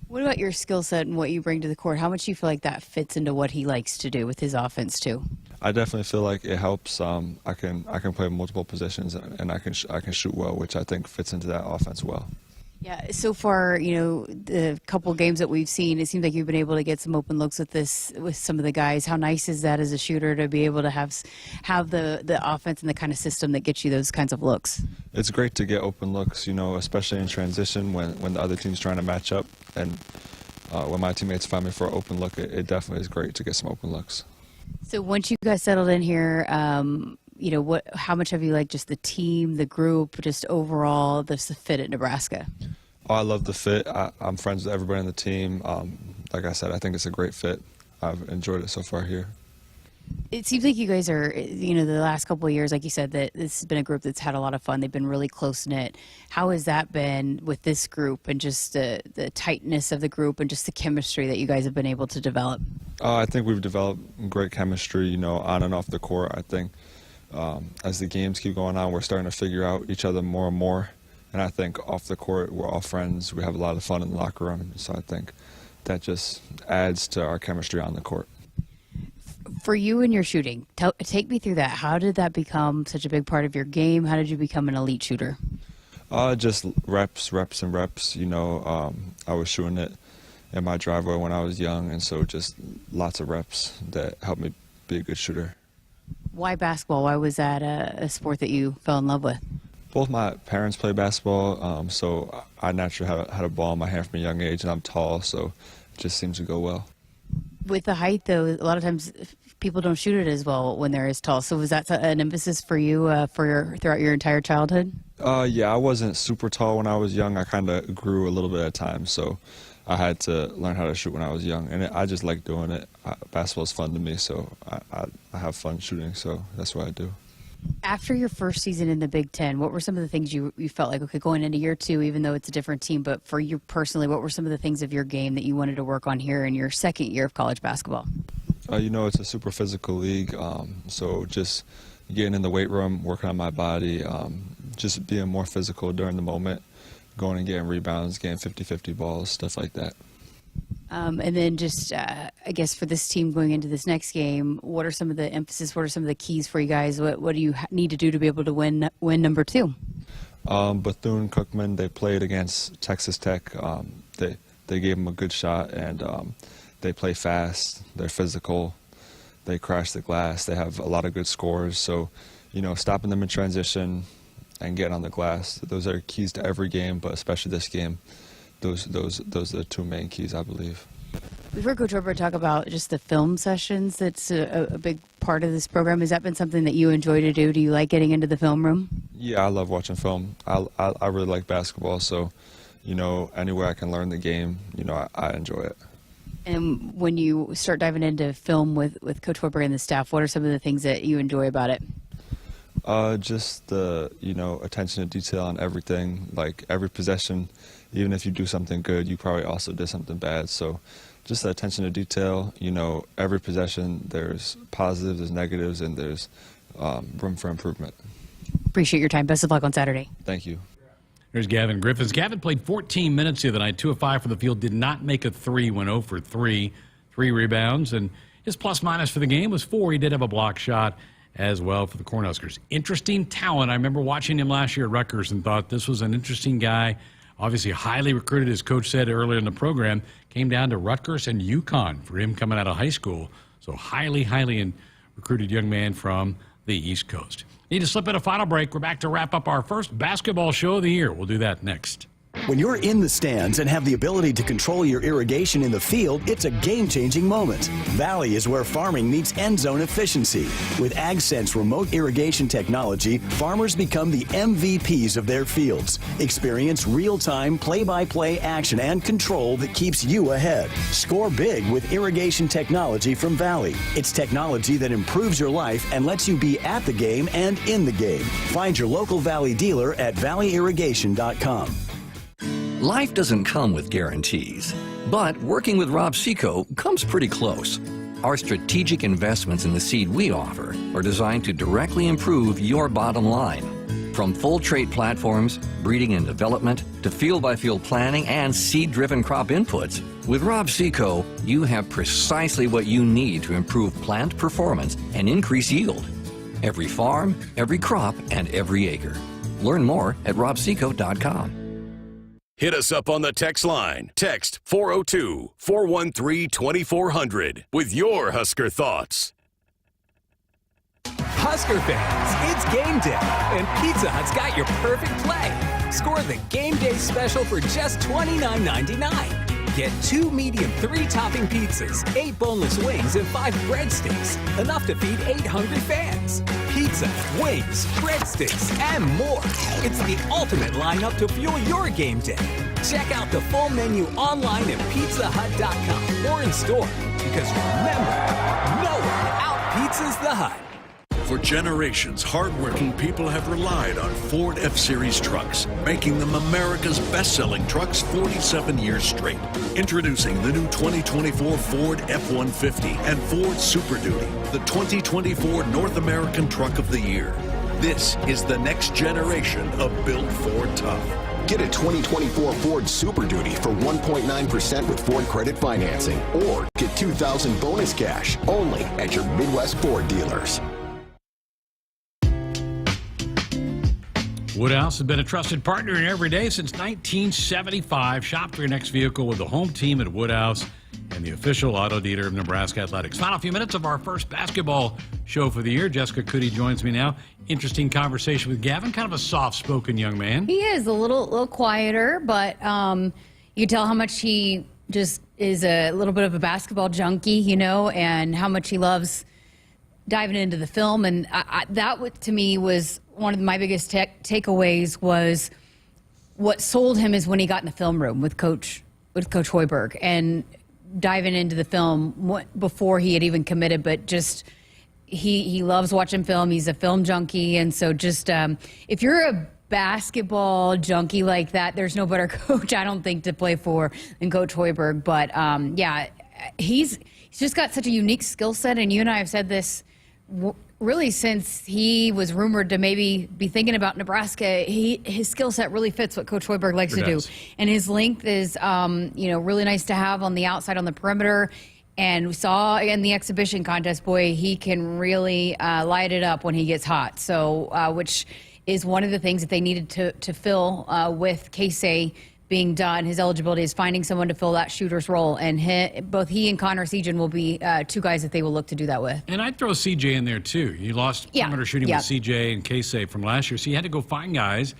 What about your skill set and what you bring to the court? How much do you feel like that fits into what he likes to do with his offense too? I definitely feel like it helps. I can play multiple positions and I can shoot well, which I think fits into that offense well. Yeah, so far, the couple games that we've seen, it seems like you've been able to get some open looks with some of the guys. How nice is that as a shooter to be able to have the offense and the kind of system that gets you those kinds of looks? It's great to get open looks, especially in transition when the other team's trying to match up. And when my teammates find me for an open look, it definitely is great to get some open looks. So once you guys settled in here, how much have you liked just the team, the group, just overall the fit at Nebraska? Oh, I love the fit. I'm friends with everybody on the team. Like I said, I think it's a great fit. I've enjoyed it so far here. It seems like you guys are, the last couple of years, like you said, that this has been a group that's had a lot of fun. They've been really close-knit. How has that been with this group and just the tightness of the group and just the chemistry that you guys have been able to develop? I think we've developed great chemistry, on and off the court. I think as the games keep going on, we're starting to figure out each other more and more. And I think off the court, we're all friends. We have a lot of fun in the locker room. So I think that just adds to our chemistry on the court. For you and your shooting, take me through that. How did that become such a big part of your game? How did you become an elite shooter? Just reps. I was shooting it in my driveway when I was young, and so just lots of reps that helped me be a good shooter. Why basketball? Why was that a sport that you fell in love with? Both my parents play basketball, so I naturally had a ball in my hand from a young age, and I'm tall, so it just seems to go well. With the height, though, a lot of times people don't shoot it as well when they're as tall. So was that an emphasis for you throughout your entire childhood? Yeah, I wasn't super tall when I was young. I kind of grew a little bit at a time, so I had to learn how to shoot when I was young, and I just like doing it. Basketball is fun to me, so I have fun shooting, so that's what I do. After your first season in the Big Ten, what were some of the things you felt like, okay, going into year two, even though it's a different team, but for you personally, what were some of the things of your game that you wanted to work on here in your second year of college basketball? It's a super physical league, so just getting in the weight room, working on my body, just being more physical during the moment, going and getting rebounds, getting 50-50 balls, stuff like that. And then just, I guess, for this team going into this next game, what are some of the emphasis? What are some of the keys for you guys? What do you need to do to be able to win number two? Bethune-Cookman, they played against Texas Tech. They gave them a good shot, and they play fast. They're physical. They crash the glass. They have a lot of good scores. So, stopping them in transition and getting on the glass, those are keys to every game, but especially this game. Those are the two main keys, I believe. We've heard Coach Robert talk about just the film sessions. That's a big part of this program. Has that been something that you enjoy to do? Do you like getting into the film room? Yeah, I love watching film. I really like basketball, so, anywhere I can learn the game, I enjoy it. And when you start diving into film with Coach Weber and the staff, what are some of the things that you enjoy about it? Just the, attention to detail on everything, like every possession. Even if you do something good, you probably also did something bad. So just the attention to detail, every possession, there's positives, there's negatives, and there's room for improvement. Appreciate your time. Best of luck on Saturday. Thank you. There's Gavin Griffith. Gavin played 14 minutes the other night, 2 of 5 for the field, did not make a three, went 0 for 3, 3 rebounds, and his plus-minus for the game was 4. He did have a block shot as well for the Cornhuskers. Interesting talent. I remember watching him last year at Rutgers and thought this was an interesting guy. Obviously highly recruited, as Coach said earlier in the program. Came down to Rutgers and UConn for him coming out of high school. So highly recruited young man from the East Coast. Need to slip in a final break. We're back to wrap up our first basketball show of the year. We'll do that next. When you're in the stands and have the ability to control your irrigation in the field, it's a game-changing moment. Valley is where farming meets end zone efficiency. With AgSense remote irrigation technology, farmers become the MVPs of their fields. Experience real-time, play-by-play action and control that keeps you ahead. Score big with irrigation technology from Valley. It's technology that improves your life and lets you be at the game and in the game. Find your local Valley dealer at valleyirrigation.com. Life doesn't come with guarantees, but working with Rob Seco comes pretty close. Our strategic investments in the seed we offer are designed to directly improve your bottom line. From full trait platforms, breeding and development, to field-by-field planning and seed-driven crop inputs, with Rob Seco, you have precisely what you need to improve plant performance and increase yield. Every farm, every crop, and every acre. Learn more at robseco.com. Hit us up on the text line. Text 402-413-2400 with your Husker thoughts. Husker fans, it's game day, and Pizza Hut's got your perfect play. Score the game day special for just $29.99. Get 2 medium 3-topping pizzas, 8 boneless wings, and 5 breadsticks. Enough to feed 8 hungry fans. Pizza, wings, breadsticks, and more. It's the ultimate lineup to fuel your game day. Check out the full menu online at pizzahut.com or in store. Because remember, no one out-pizzas Pizza's the Hut. For generations, hardworking people have relied on Ford F-Series trucks, making them America's best-selling trucks 47 years straight. Introducing the new 2024 Ford F-150 and Ford Super Duty, the 2024 North American Truck of the Year. This is the next generation of built Ford tough. Get a 2024 Ford Super Duty for 1.9% with Ford credit financing, or get $2,000 bonus cash only at your Midwest Ford dealers. Woodhouse has been a trusted partner in every day since 1975. Shop for your next vehicle with the home team at Woodhouse and the official auto dealer of Nebraska Athletics. Final few minutes of our first basketball show for the year. Jessica Coody joins me now. Interesting conversation with Gavin, kind of a soft-spoken young man. He is a little quieter, but you tell how much he just is a little bit of a basketball junkie, you know, and how much he loves diving into the film. And that, to me, was one of my biggest takeaways. Was what sold him is when he got in the film room with Coach Hoiberg and diving into the film before he had even committed, but just he loves watching film. He's a film junkie, and so just if you're a basketball junkie like that, there's no better coach, I don't think, to play for than Coach Hoiberg. But yeah, he's just got such a unique skill set, and you and I have said this really since he was rumored to maybe be thinking about Nebraska. His skill set really fits what Coach Hoiberg likes to do, and his length is really nice to have on the outside on the perimeter. And we saw in the exhibition contest, boy, he can really light it up when he gets hot. So, which is one of the things that they needed to fill with Casey being done. His eligibility is finding someone to fill that shooter's role. And both he and Connor Sejan will be two guys that they will look to do that with. And I'd throw CJ in there, too. You lost perimeter shooting with CJ and Casey from last year. So you had to go find guys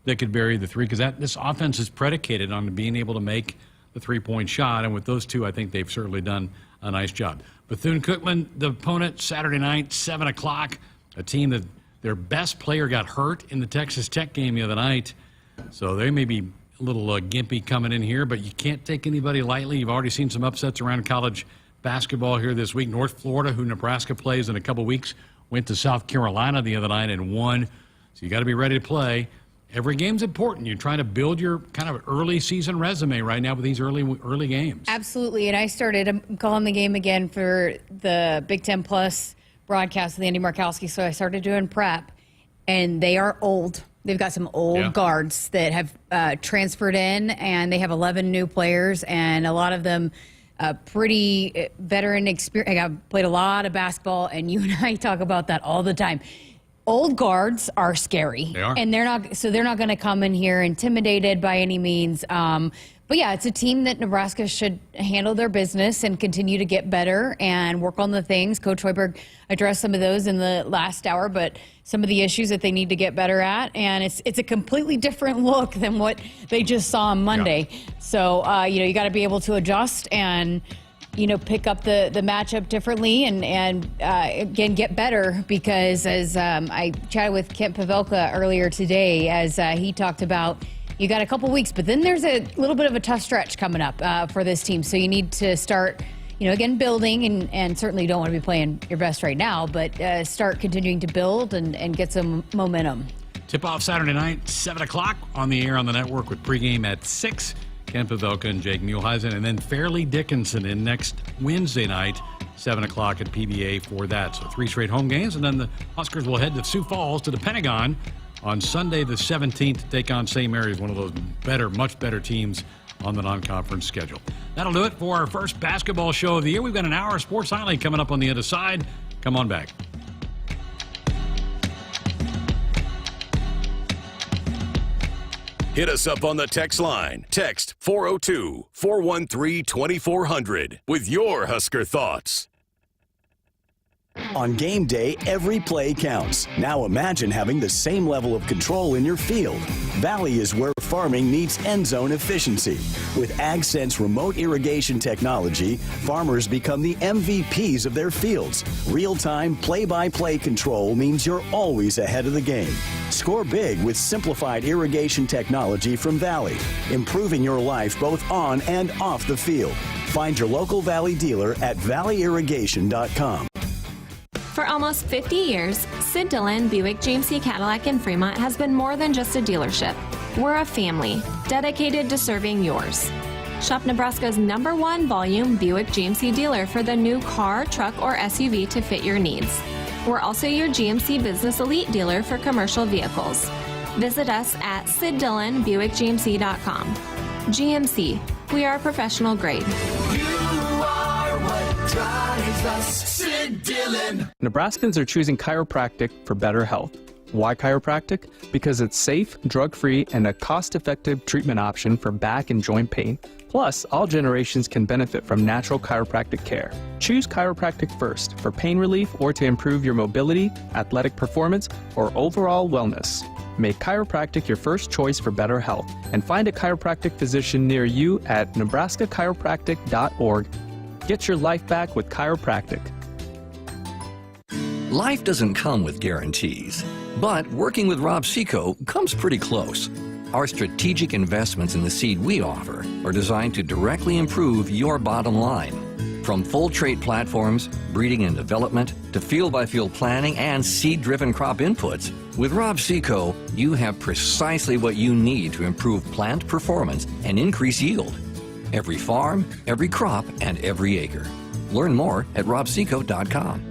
that could bury the three, because this offense is predicated on being able to make the three-point shot. And with those two, I think they've certainly done a nice job. Bethune-Cookman, the opponent, Saturday night, 7 o'clock, a team that their best player got hurt in the Texas Tech game the other night. So they may be a little gimpy coming in here, but you can't take anybody lightly. You've already seen some upsets around college basketball here this week. North Florida, who Nebraska plays in a couple weeks, went to South Carolina the other night and won. So you got to be ready to play. Every game's important. You're trying to build your kind of early season resume right now with these early games. Absolutely. And I'm calling the game again for the Big Ten Plus broadcast with Andy Markowski. So I started doing prep, and they are old. They've got some old guards that have transferred in, and they have 11 new players, and a lot of them pretty veteran experience. I've played a lot of basketball, and you and I talk about that all the time. Old guards are scary. They are. And they're not going to come in here intimidated by any means. But yeah, it's a team that Nebraska should handle their business and continue to get better and work on the things. Coach Hoiberg addressed some of those in the last hour, but some of the issues that they need to get better at. And it's a completely different look than what they just saw on Monday. Yeah. So, you got to be able to adjust and pick up the matchup differently and again, get better, because as I chatted with Kent Pavelka earlier today, as he talked about, you got a couple weeks, but then there's a little bit of a tough stretch coming up for this team. So you need to start, again, building, and certainly you don't want to be playing your best right now, but start continuing to build and get some momentum. Tip-off Saturday night, 7 o'clock on the air on the network with pregame at 6. Ken Pavelka and Jake Muehlheisen, and then Fairleigh Dickinson in next Wednesday night, 7 o'clock at PBA for that. So 3 straight home games, and then the Huskers will head to Sioux Falls to the Pentagon on Sunday the 17th to take on St. Mary's, one of those much better teams on the non-conference schedule. That'll do it for our first basketball show of the year. We've got an hour of sports highlight coming up on the other side. Come on back. Hit us up on the text line. Text 402-413-2400 with your Husker thoughts. On game day, every play counts. Now imagine having the same level of control in your field. Valley is where farming meets end zone efficiency. With AgSense remote irrigation technology, farmers become the MVPs of their fields. Real-time, play-by-play control means you're always ahead of the game. Score big with simplified irrigation technology from Valley, improving your life both on and off the field. Find your local Valley dealer at valleyirrigation.com. For almost 50 years, Sid Dillon Buick GMC Cadillac in Fremont has been more than just a dealership. We're a family dedicated to serving yours. Shop Nebraska's #1 volume Buick GMC dealer for the new car, truck, or SUV to fit your needs. We're also your GMC Business Elite dealer for commercial vehicles. Visit us at SidDillonBuickGMC.com. GMC, we are professional grade. Sid Dillon. Nebraskans are choosing chiropractic for better health. Why chiropractic? Because it's safe, drug-free, and a cost-effective treatment option for back and joint pain. Plus, all generations can benefit from natural chiropractic care. Choose chiropractic first for pain relief or to improve your mobility, athletic performance, or overall wellness. Make chiropractic your first choice for better health and find a chiropractic physician near you at nebraska-chiropractic.org. Get your life back with chiropractic. Life doesn't come with guarantees, but working with Rob Seco comes pretty close. Our strategic investments in the seed we offer are designed to directly improve your bottom line. From full trait platforms, breeding and development, to field-by-field planning and seed-driven crop inputs, with Rob Seco, you have precisely what you need to improve plant performance and increase yield. Every farm, every crop, and every acre. Learn more at robseco.com.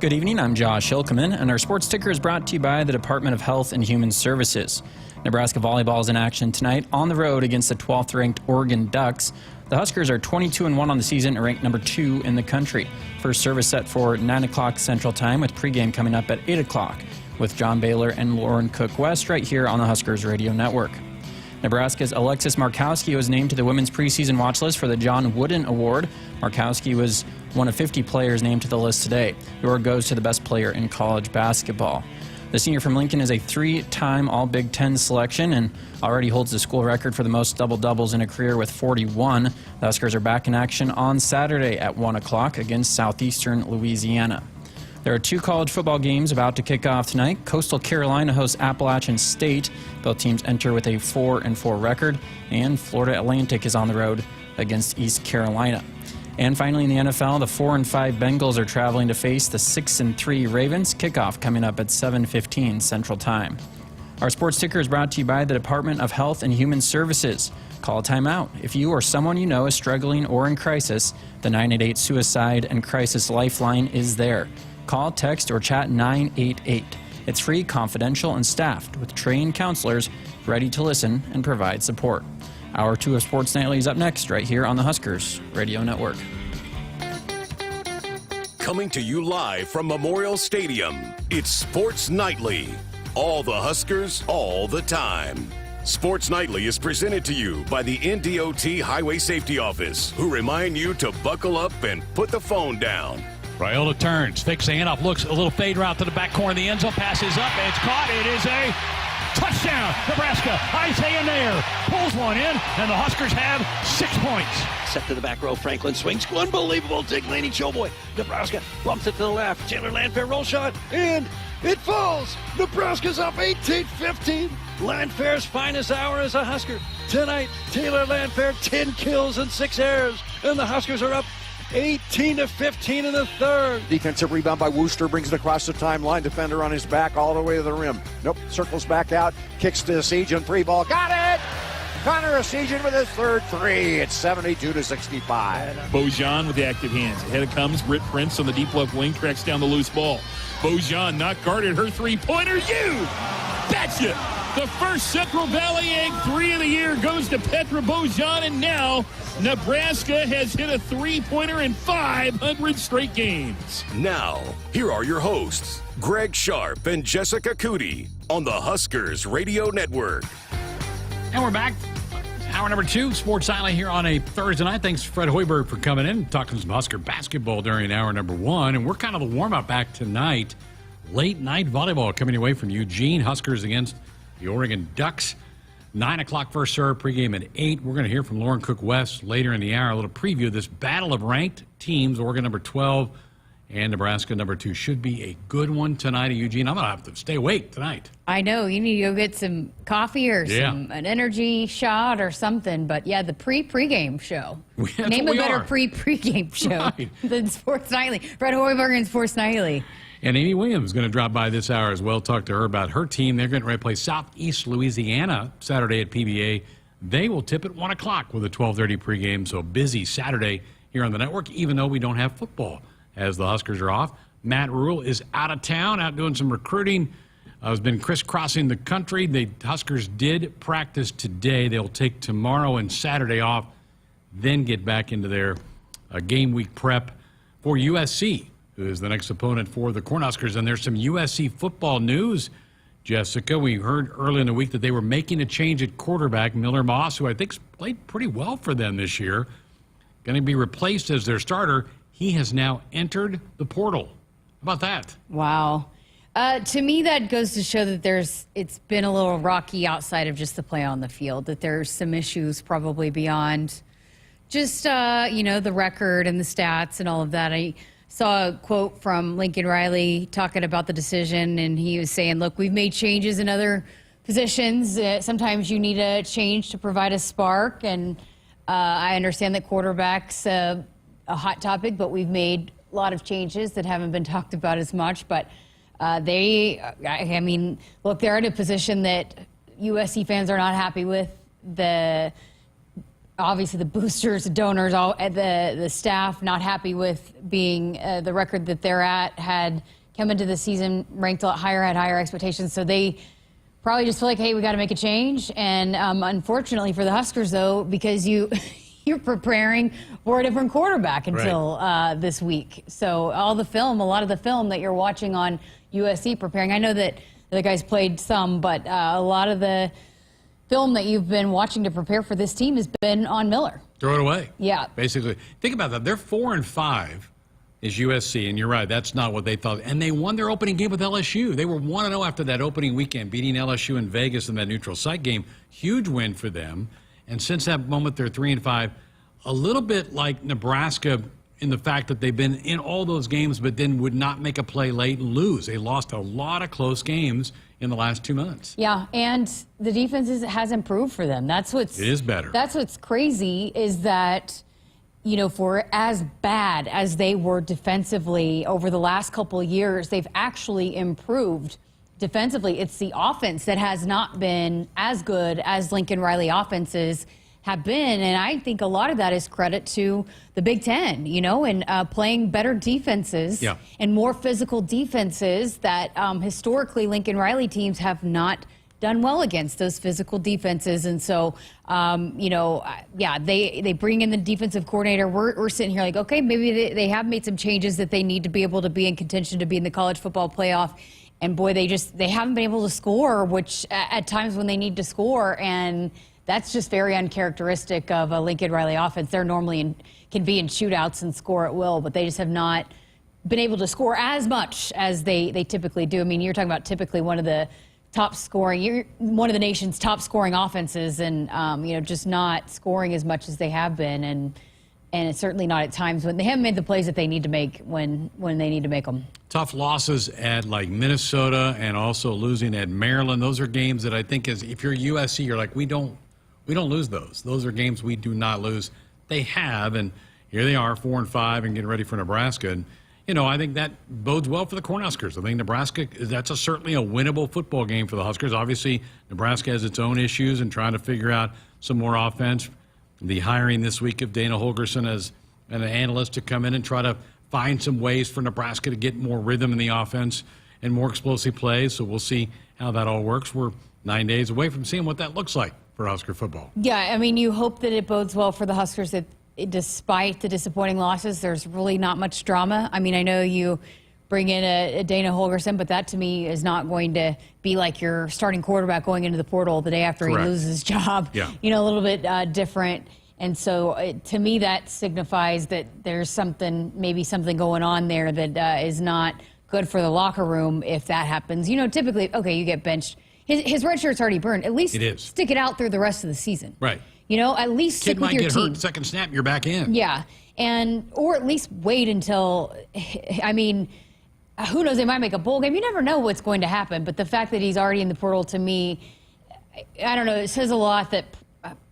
Good evening, I'm Josh Hilkeman, and our sports ticker is brought to you by the Department of Health and Human Services. Nebraska Volleyball is in action tonight on the road against the 12th-ranked Oregon Ducks. The Huskers are 22-1 on the season and ranked number 2 in the country. First service set for 9 o'clock Central Time, with pregame coming up at 8 o'clock with John Baylor and Lauren Cook-West right here on the Huskers Radio Network. Nebraska's Alexis Markowski was named to the women's preseason watch list for the John Wooden Award. Markowski was one of 50 players named to the list today. The award goes to the best player in college basketball. The senior from Lincoln is a 3-time All-Big Ten selection and already holds the school record for the most double-doubles in a career with 41. The Huskers are back in action on Saturday at 1 o'clock against Southeastern Louisiana. There are 2 college football games about to kick off tonight. Coastal Carolina hosts Appalachian State. Both teams enter with a 4-4 record, and Florida Atlantic is on the road against East Carolina. And finally in the NFL, the 4-5 Bengals are traveling to face the 6-3 Ravens. Kickoff coming up at 7:15 Central Time. Our sports ticker is brought to you by the Department of Health and Human Services. Call a timeout. If you or someone you know is struggling or in crisis, the 988 Suicide and Crisis Lifeline is there. Call, text, or chat 988. It's free, confidential, and staffed with trained counselors ready to listen and provide support. Hour 2 of Sports Nightly is up next, right here on the Huskers Radio Network. Coming to you live from Memorial Stadium, it's Sports Nightly. All the Huskers, all the time. Sports Nightly is presented to you by the NDOT Highway Safety Office, who remind you to buckle up and put the phone down. Raiola turns, fakes the handoff, looks a little fade route to the back corner of the end zone, passes up, and it's caught. It is a touchdown, Nebraska. Isaiah Nair pulls one in, and the Huskers have 6 points. Set to the back row, Franklin swings. Unbelievable dig, Laney Showboy. Nebraska bumps it to the left. Taylor Landfair roll shot, and it falls. Nebraska's up 18-15. Landfair's finest hour as a Husker. Tonight, Taylor Landfair, 10 kills and 6 errors, and the Huskers are up 18-15 in the third. Defensive rebound by Wooster, brings it across the timeline. Defender on his back all the way to the rim. Nope, circles back out, kicks to Esigian, 3 ball. Got it! Connor Esigian with his third 3. It's 72-65. Bojan with the active hands. Ahead it comes. Britt Prince on the deep left wing, tracks down the loose ball. Bojan not guarded. Her 3-pointer. You betcha! The first Central Valley Egg 3 of the year goes to Petra Bojan, and now Nebraska has hit a 3-pointer in 500 straight games. Now, here are your hosts, Greg Sharpe and Jessica Coody on the Huskers Radio Network. And we're back. Hour number 2, Sports Island here on a Thursday night. Thanks, Fred Hoiberg, for coming in, talking some Husker basketball during hour number 1. And we're kind of the warm-up back tonight. Late night volleyball coming away from Eugene. Huskers against the Oregon Ducks. 9 o'clock first serve, pregame at 8. We're going to hear from Lauren Cook-West later in the hour. A little preview of this battle of ranked teams. Oregon number 12 and Nebraska number 2. Should be a good one tonight at Eugene. I'm going to have to stay awake tonight. I know. You need to go get some coffee or an energy shot or something. But, yeah, the pregame show. Name a better pregame show than Sports Nightly. Fred Hoiberg and Sports Nightly. And Amy Williams is going to drop by this hour as well. Talk to her about her team. They're getting ready to play Southeast Louisiana Saturday at PBA. They will tip at 1 o'clock with a 12:30 pregame. So busy Saturday here on the network, even though we don't have football as the Huskers are off. Matt Rule is out of town, out doing some recruiting. Has been crisscrossing the country. The Huskers did practice today. They'll take tomorrow and Saturday off, then get back into their game week prep for USC, who is the next opponent for the Cornhuskers. And there's some USC football news, Jessica. We heard early in the week that they were making a change at quarterback. Miller Moss, who I think's played pretty well for them this year, going to be replaced as their starter. He has now entered the portal. How about that? Wow. To me, that goes to show that it's been a little rocky outside of just the play on the field, that there's some issues probably beyond just, the record and the stats and all of that. I saw a quote from Lincoln Riley talking about the decision, and he was saying, look, we've made changes in other positions. Sometimes you need a change to provide a spark, and I understand that quarterback's a hot topic, but we've made a lot of changes that haven't been talked about as much. But look, they're in a position that USC fans are not happy with. The obviously the boosters, the donors, all the staff not happy with being the record that they're at, had come into the season ranked a lot higher, had higher expectations. So they probably just feel like, hey, we got to make a change. And unfortunately for the Huskers, though, because you're preparing for a different quarterback until this week. So a lot of the film that you're watching on USC preparing, I know that the guys played some, but a lot of the film that you've been watching to prepare for this team has been on Miller. Throw it away. Yeah. Basically. Think about that. They're 4-5 is USC, and you're right, that's not what they thought. And they won their opening game with LSU. They were 1-0 after that opening weekend, beating LSU in Vegas in that neutral site game. Huge win for them. And since that moment, they're 3-5. A little bit like Nebraska in the fact that they've been in all those games but then would not make a play late and lose. They lost a lot of close games in the last 2 months. Yeah, and the defense has improved for them. It is better. That's what's crazy is that, for as bad as they were defensively over the last couple of years, they've actually improved defensively. It's the offense that has not been as good as Lincoln Riley offenses have been, and I think a lot of that is credit to the Big Ten, and playing better defenses and more physical defenses that historically Lincoln Riley teams have not done well against those physical defenses. And so, they bring in the defensive coordinator. We're sitting here like, okay, maybe they have made some changes that they need to be able to be in contention to be in the college football playoff. And boy, they haven't been able to score, which at times when they need to score, and that's just very uncharacteristic of a Lincoln Riley offense. They're normally can be in shootouts and score at will, but they just have not been able to score as much as they typically do. I mean, you're talking about typically one of the nation's top scoring offenses, and just not scoring as much as they have been, and it's certainly not at times when they haven't made the plays that they need to make when they need to make them. Tough losses at like Minnesota and also losing at Maryland. Those are games that I think if you're USC, you're like, we don't lose those. Those are games we do not lose. They have, and here they are, 4-5 and getting ready for Nebraska. And, I think that bodes well for the Cornhuskers. I think Nebraska, that's certainly a winnable football game for the Huskers. Obviously, Nebraska has its own issues and trying to figure out some more offense. The hiring this week of Dana Holgorsen as an analyst to come in and try to find some ways for Nebraska to get more rhythm in the offense and more explosive plays. So we'll see how that all works. We're 9 days away from seeing what that looks like for Husker football. Yeah, I mean, you hope that it bodes well for the Huskers that despite the disappointing losses, there's really not much drama. I mean, I know you bring in a Dana Holgorsen, but that to me is not going to be like your starting quarterback going into the portal the day after he loses his job. Yeah. A little bit different. And so to me, that signifies that there's maybe something going on there that is not good for the locker room if that happens. Typically, okay, you get benched. His red shirt's already burned. At least stick it out through the rest of the season. Right. At least stick with your team. Kid might get hurt second snap, you're back in. Yeah. Or at least wait until, who knows, they might make a bowl game. You never know what's going to happen. But the fact that he's already in the portal, to me, I don't know, it says a lot that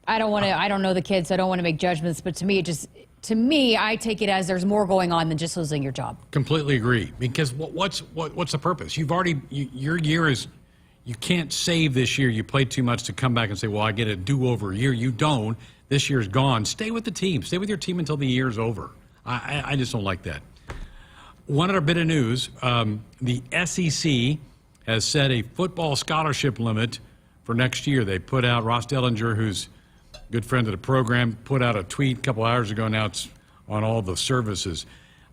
I don't know the kids, so I don't want to make judgments. But to me, I take it as there's more going on than just losing your job. Completely agree. Because what's the purpose? Your year is, you can't save this year. You played too much to come back and say, well, I get a do-over year. You don't. This year's gone. Stay with the team. Stay with your team until the year's over. I just don't like that. One other bit of news. The SEC has set a football scholarship limit for next year. They put out, Ross Dellinger, who's a good friend of the program, put out a tweet a couple hours ago. Now it's on all the services.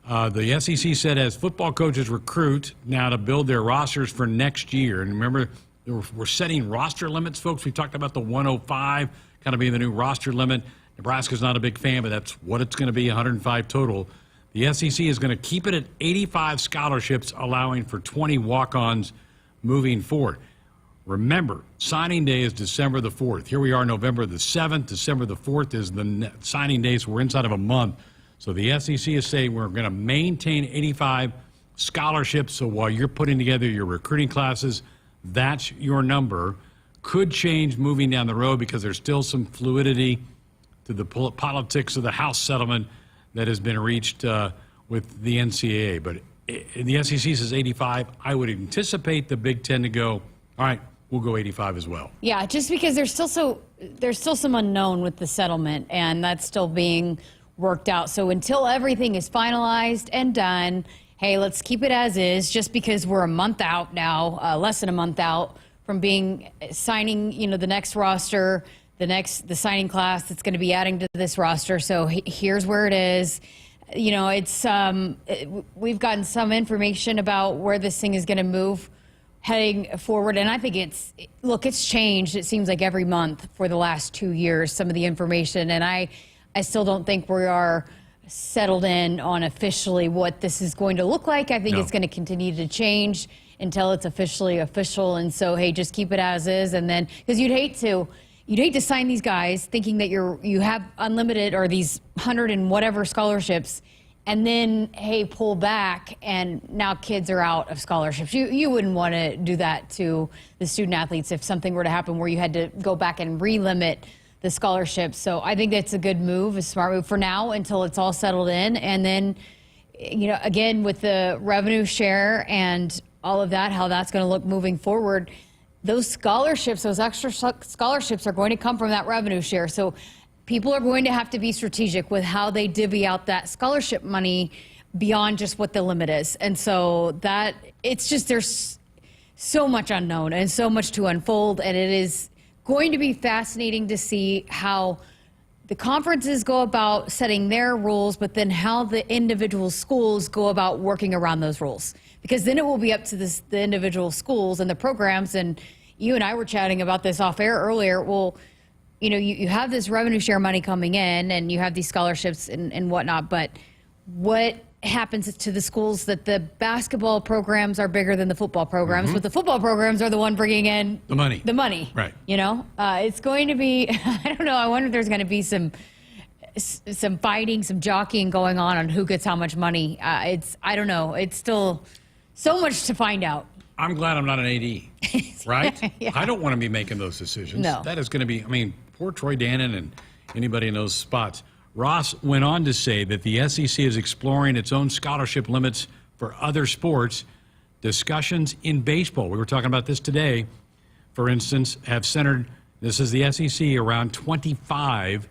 The SEC said as football coaches recruit now to build their rosters for next year, and remember, we're setting roster limits, folks. We talked about the 105 kind of being the new roster limit. Nebraska's not a big fan, but that's what it's going to be, 105 total. The SEC is going to keep it at 85 scholarships, allowing for 20 walk-ons moving forward. Remember, signing day is December the 4th. Here we are, November the 7th. December the 4th is the signing day, so we're inside of a month. So the SEC is saying we're going to maintain 85 scholarships. So while you're putting together your recruiting classes, that's your number. Could change moving down the road because there's still some fluidity to the politics of the House settlement that has been reached with the NCAA. But the SEC says 85. I would anticipate the Big Ten to go, all right, we'll go 85 as well. Yeah, just because there's still some unknown with the settlement, and that's still being worked out. So until everything is finalized and done, hey, let's keep it as is, just because we're a month out now, less than a month out from signing, the next roster, the signing class that's going to be adding to this roster. So here's where it is. We've gotten some information about where this thing is going to move heading forward. And I think it's changed. It seems like every month for the last 2 years, some of the information. And I still don't think we are settled in on officially what this is going to look like. I think it's going to continue to change until it's officially official. And so, hey, just keep it as is. And then, because you'd hate to sign these guys thinking that you have unlimited or these 100 and whatever scholarships, and then, hey, pull back, and now kids are out of scholarships. You wouldn't want to do that to the student athletes if something were to happen where you had to go back and re-limit the scholarships. So I think that's a good move, a smart move for now until it's all settled in. And then, again, with the revenue share and all of that, how that's going to look moving forward, those scholarships, those extra scholarships are going to come from that revenue share. So people are going to have to be strategic with how they divvy out that scholarship money beyond just what the limit is. And so there's so much unknown and so much to unfold, and it is going to be fascinating to see how the conferences go about setting their rules, but then how the individual schools go about working around those rules. Because then it will be up to the individual schools and the programs. And you and I were chatting about this off air earlier. Well, you have this revenue share money coming in, and you have these scholarships and whatnot, but what happens to the schools that the basketball programs are bigger than the football programs, but the football programs are the one bringing in the money. Right. It's going to be, I don't know, I wonder if there's going to be some fighting, some jockeying going on who gets how much money. I don't know. It's still so much to find out. I'm glad I'm not an AD, right? Yeah. I don't want to be making those decisions. No. That is going to be, poor Troy Dannon and anybody in those spots. Ross went on to say that the SEC is exploring its own scholarship limits for other sports. Discussions in baseball, we were talking about this today, for instance, have centered, this is the SEC, around 25.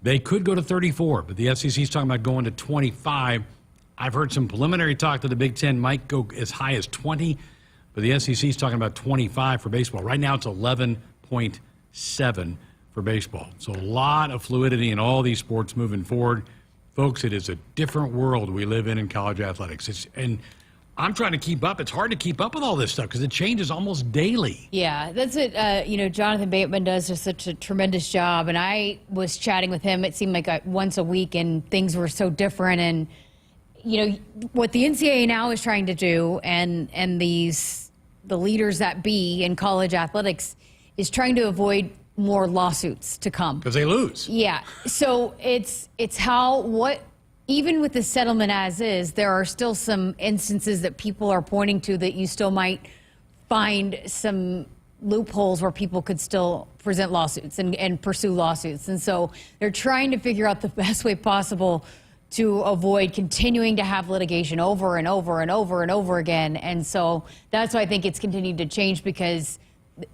They could go to 34, but the SEC is talking about going to 25. I've heard some preliminary talk that the Big Ten might go as high as 20, but the SEC is talking about 25 for baseball. Right now it's 11.7 for baseball. So a lot of fluidity in all these sports moving forward. Folks, it is a different world we live in college athletics. And I'm trying to keep up. It's hard to keep up with all this stuff because it changes almost daily. Yeah, that's it. Jonathan Bateman does just such a tremendous job. And I was chatting with him. It seemed like once a week, and things were so different. And, what the NCAA now is trying to do, and the leaders that be in college athletics is trying to avoid more lawsuits to come. Because they lose. Yeah. So it's even with the settlement as is, there are still some instances that people are pointing to that you still might find some loopholes where people could still present lawsuits and pursue lawsuits. And so they're trying to figure out the best way possible to avoid continuing to have litigation over and over and over and over again. And so that's why I think it's continued to change, because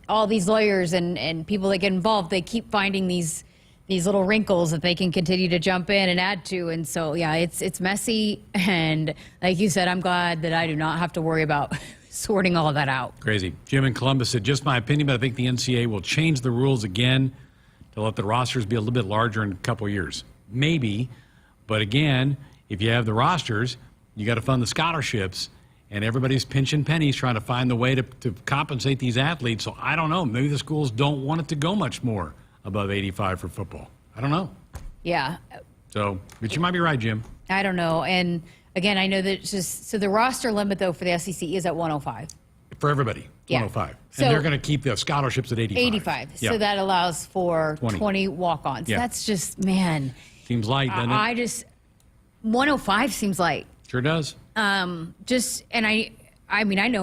all these lawyers and people that get involved, they keep finding these little wrinkles that they can continue to jump in and add to. And so, yeah, it's messy. And like you said, I'm glad that I do not have to worry about sorting all of that out. Crazy. Jim in Columbus said, just my opinion, but I think the NCAA will change the rules again to let the rosters be a little bit larger in a couple of years. Maybe. But again, if you have the rosters, you got to fund the scholarships. And everybody's pinching pennies trying to find the way to compensate these athletes. So I don't know. Maybe the schools don't want it to go much more above 85 for football. I don't know. Yeah. So, but you might be right, Jim. I don't know. And again, I know that it's just, so the roster limit, though, for the SEC is at 105. For everybody, Yeah. 105. So, and they're going to keep the scholarships at 85. 85. Yeah. So that allows for 20 walk-ons. Yeah. That's just, man. Seems light, doesn't it? 105 seems light. Sure does. I know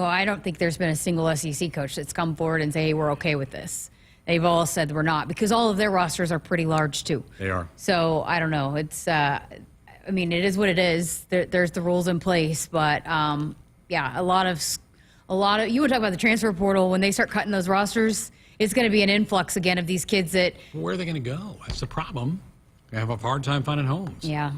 I don't think there's been a single SEC coach that's come forward and say, hey, we're okay with this. They've all said we're not, because all of their rosters are pretty large too. They are. So I don't know. It's, it is what it is. There's the rules in place, but yeah, a lot of you would talk about the transfer portal. When they start cutting those rosters, it's going to be an influx again of these kids that. Where are they going to go? That's the problem. They have a hard time finding homes. Yeah.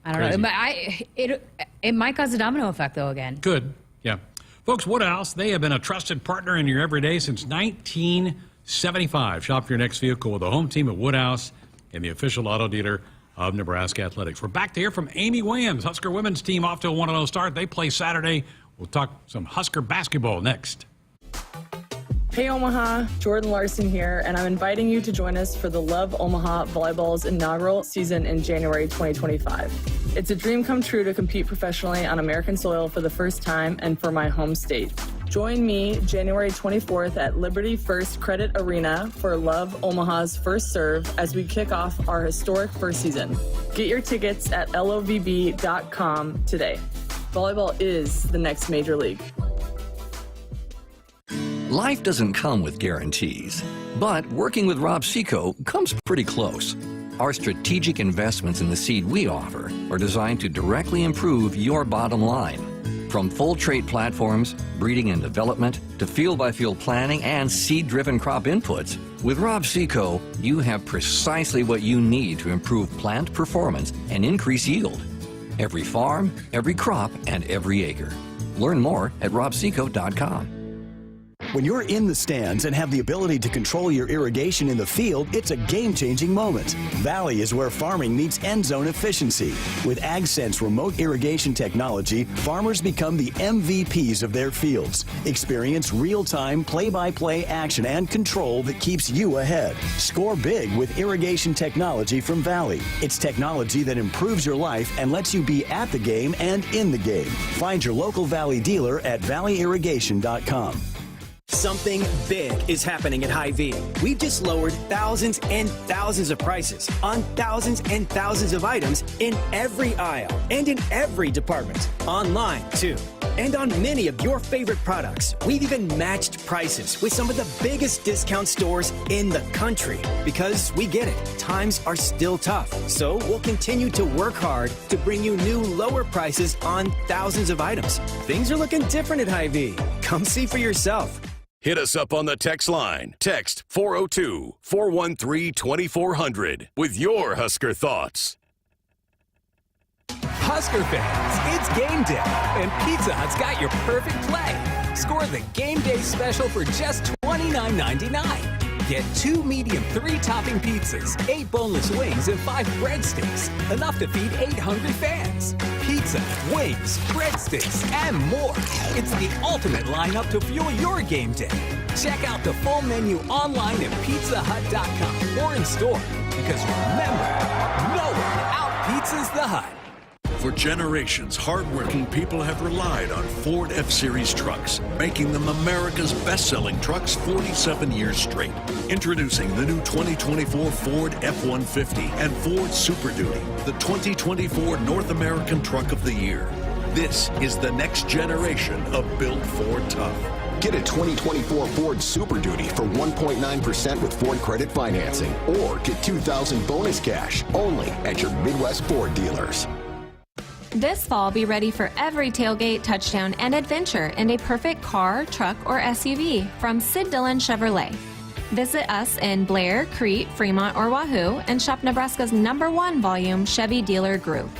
I don't know. It might cause a domino effect, though, again. Good. Yeah. Folks, Woodhouse, they have been a trusted partner in your everyday since 1975. Shop your next vehicle with the home team at Woodhouse and the official auto dealer of Nebraska Athletics. We're back to hear from Amy Williams. Husker women's team off to a 1-0 start. They play Saturday. We'll talk some Husker basketball next. Hey Omaha, Jordan Larson here, and I'm inviting you to join us for the Love Omaha Volleyball's inaugural season in January 2025. It's a dream come true to compete professionally on American soil for the first time and for my home state. Join me January 24th at Liberty First Credit Arena for Love Omaha's first serve as we kick off our historic first season. Get your tickets at lovb.com today. Volleyball is the next major league. Life doesn't come with guarantees, but working with Rob Seco comes pretty close. Our strategic investments in the seed we offer are designed to directly improve your bottom line. From full trait platforms, breeding and development, to field-by-field planning and seed-driven crop inputs, with Rob Seco, you have precisely what you need to improve plant performance and increase yield. Every farm, every crop, and every acre. Learn more at robseco.com. When you're in the stands and have the ability to control your irrigation in the field, it's a game-changing moment. Valley is where farming meets end zone efficiency. With AgSense remote irrigation technology, farmers become the MVPs of their fields. Experience real-time, play-by-play action and control that keeps you ahead. Score big with irrigation technology from Valley. It's technology that improves your life and lets you be at the game and in the game. Find your local Valley dealer at valleyirrigation.com. Something big is happening at Hy-Vee. We've just lowered thousands and thousands of prices on thousands and thousands of items in every aisle and in every department. Online, too. And on many of your favorite products. We've even matched prices with some of the biggest discount stores in the country. Because we get it, times are still tough. So we'll continue to work hard to bring you new lower prices on thousands of items. Things are looking different at Hy-Vee. Come see for yourself. Hit us up on the text line. Text 402-413-2400 with your Husker thoughts. Husker fans, it's game day, and Pizza Hut's got your perfect play. Score the game day special for just $29.99. Get 2 medium 3-topping pizzas, 8 boneless wings, and 5 breadsticks. Enough to feed 8 hungry fans. Pizza, wings, breadsticks, and more. It's the ultimate lineup to fuel your game day. Check out the full menu online at pizzahut.com or in store. Because remember, no one out-pizzas the Hut. For generations, hardworking people have relied on Ford F-Series trucks, making them America's best-selling trucks 47 years straight. Introducing the new 2024 Ford F-150 and Ford Super Duty, the 2024 North American Truck of the Year. This is the next generation of Built Ford Tough. Get a 2024 Ford Super Duty for 1.9% with Ford credit financing, or get $2,000 bonus cash only at your Midwest Ford dealers. This fall, be ready for every tailgate, touchdown, and adventure in a perfect car, truck, or SUV from Sid Dillon Chevrolet. Visit us in Blair, Crete, Fremont, or Wahoo and shop Nebraska's #1 volume Chevy dealer group.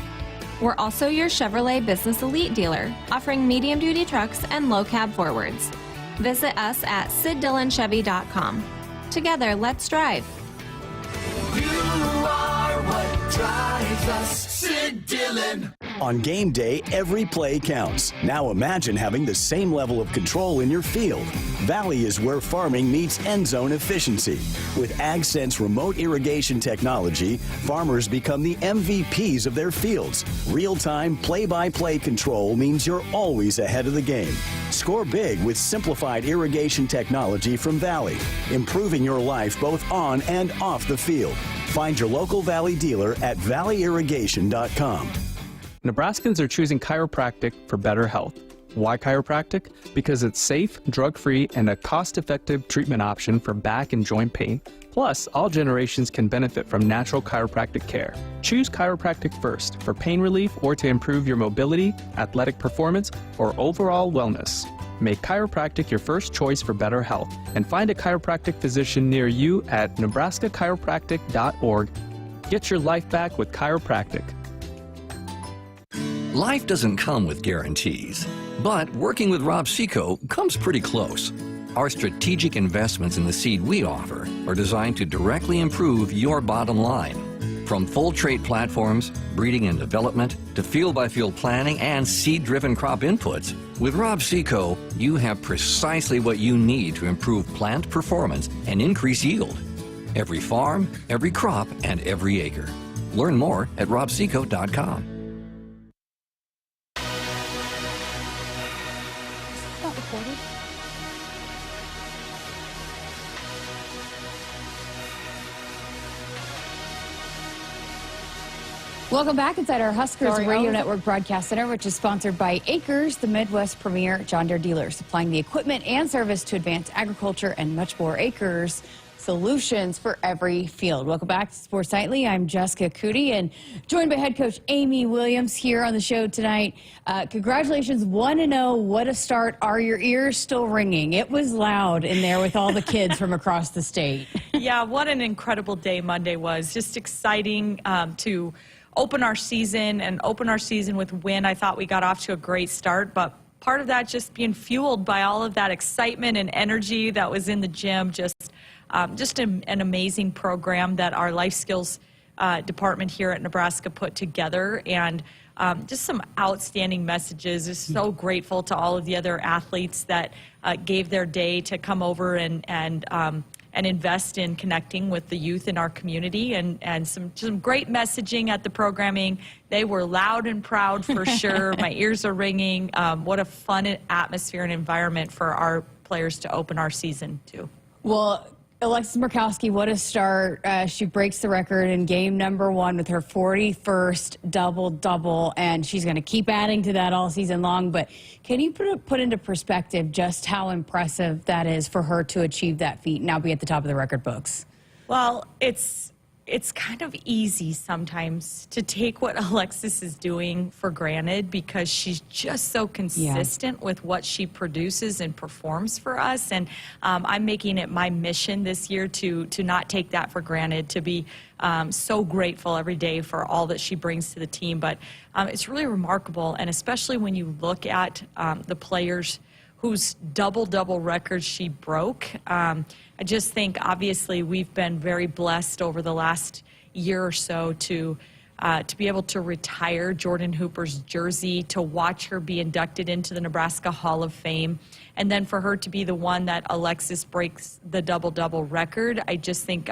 We're also your Chevrolet Business Elite dealer, offering medium-duty trucks and low-cab forwards. Visit us at SidDillonChevy.com. Together, let's drive. You are what drives us, Sid Dillon. On game day, every play counts. Now imagine having the same level of control in your field. Valley is where farming meets end zone efficiency. With AgSense remote irrigation technology, farmers become the MVPs of their fields. Real-time, play-by-play control means you're always ahead of the game. Score big with simplified irrigation technology from Valley, improving your life both on and off the field. Find your local Valley dealer at valleyirrigation.com. Nebraskans are choosing chiropractic for better health. Why chiropractic? Because it's safe, drug-free, and a cost-effective treatment option for back and joint pain. Plus, all generations can benefit from natural chiropractic care. Choose chiropractic first for pain relief or to improve your mobility, athletic performance, or overall wellness. Make chiropractic your first choice for better health and find a chiropractic physician near you at nebraska-chiropractic.org. Get your life back with chiropractic. Life doesn't come with guarantees, but working with Rob Seco comes pretty close. Our strategic investments in the seed we offer are designed to directly improve your bottom line. From full trait platforms, breeding and development, to field-by-field planning and seed-driven crop inputs, with Rob Seco, you have precisely what you need to improve plant performance and increase yield. Every farm, every crop, and every acre. Learn more at robseco.com. – Welcome back inside our Huskers Radio Network Broadcast Center, which is sponsored by Akrs, the Midwest premier John Deere dealer, supplying the equipment and service to advance agriculture and much more. Akrs, solutions for every field. Welcome back to Sports Nightly. I'm Jessica Coody and joined by head coach Amy Williams here on the show tonight. Congratulations, 1-0. What a start. Are your ears still ringing? It was loud in there with all the kids from across the state. Yeah, what an incredible day Monday was. Just exciting to open our season with win. I thought we got off to a great start, but part of that just being fueled by all of that excitement and energy that was in the gym. Just an amazing program that our life skills department here at Nebraska put together, and just some outstanding messages. Just so grateful to all of the other athletes that gave their day to come over and invest in connecting with the youth in our community, and some great messaging at the programming. They were loud and proud for sure. My ears are ringing. What a fun atmosphere and environment for our players to open our season to. Well, Alexis Murkowski, what a start. She breaks the record in game number 1 with her 41st double-double, and she's going to keep adding to that all season long. But can you put into perspective just how impressive that is for her to achieve that feat and now be at the top of the record books? Well, it's kind of easy sometimes to take what Alexis is doing for granted because she's just so consistent with what she produces and performs for us. And I'm making it my mission this year to not take that for granted, to be so grateful every day for all that she brings to the team. But it's really remarkable, and especially when you look at the players whose double-double records she broke. I just think, obviously, we've been very blessed over the last year or so to be able to retire Jordan Hooper's jersey, to watch her be inducted into the Nebraska Hall of Fame, and then for her to be the one that Alexis breaks the double-double record. I just think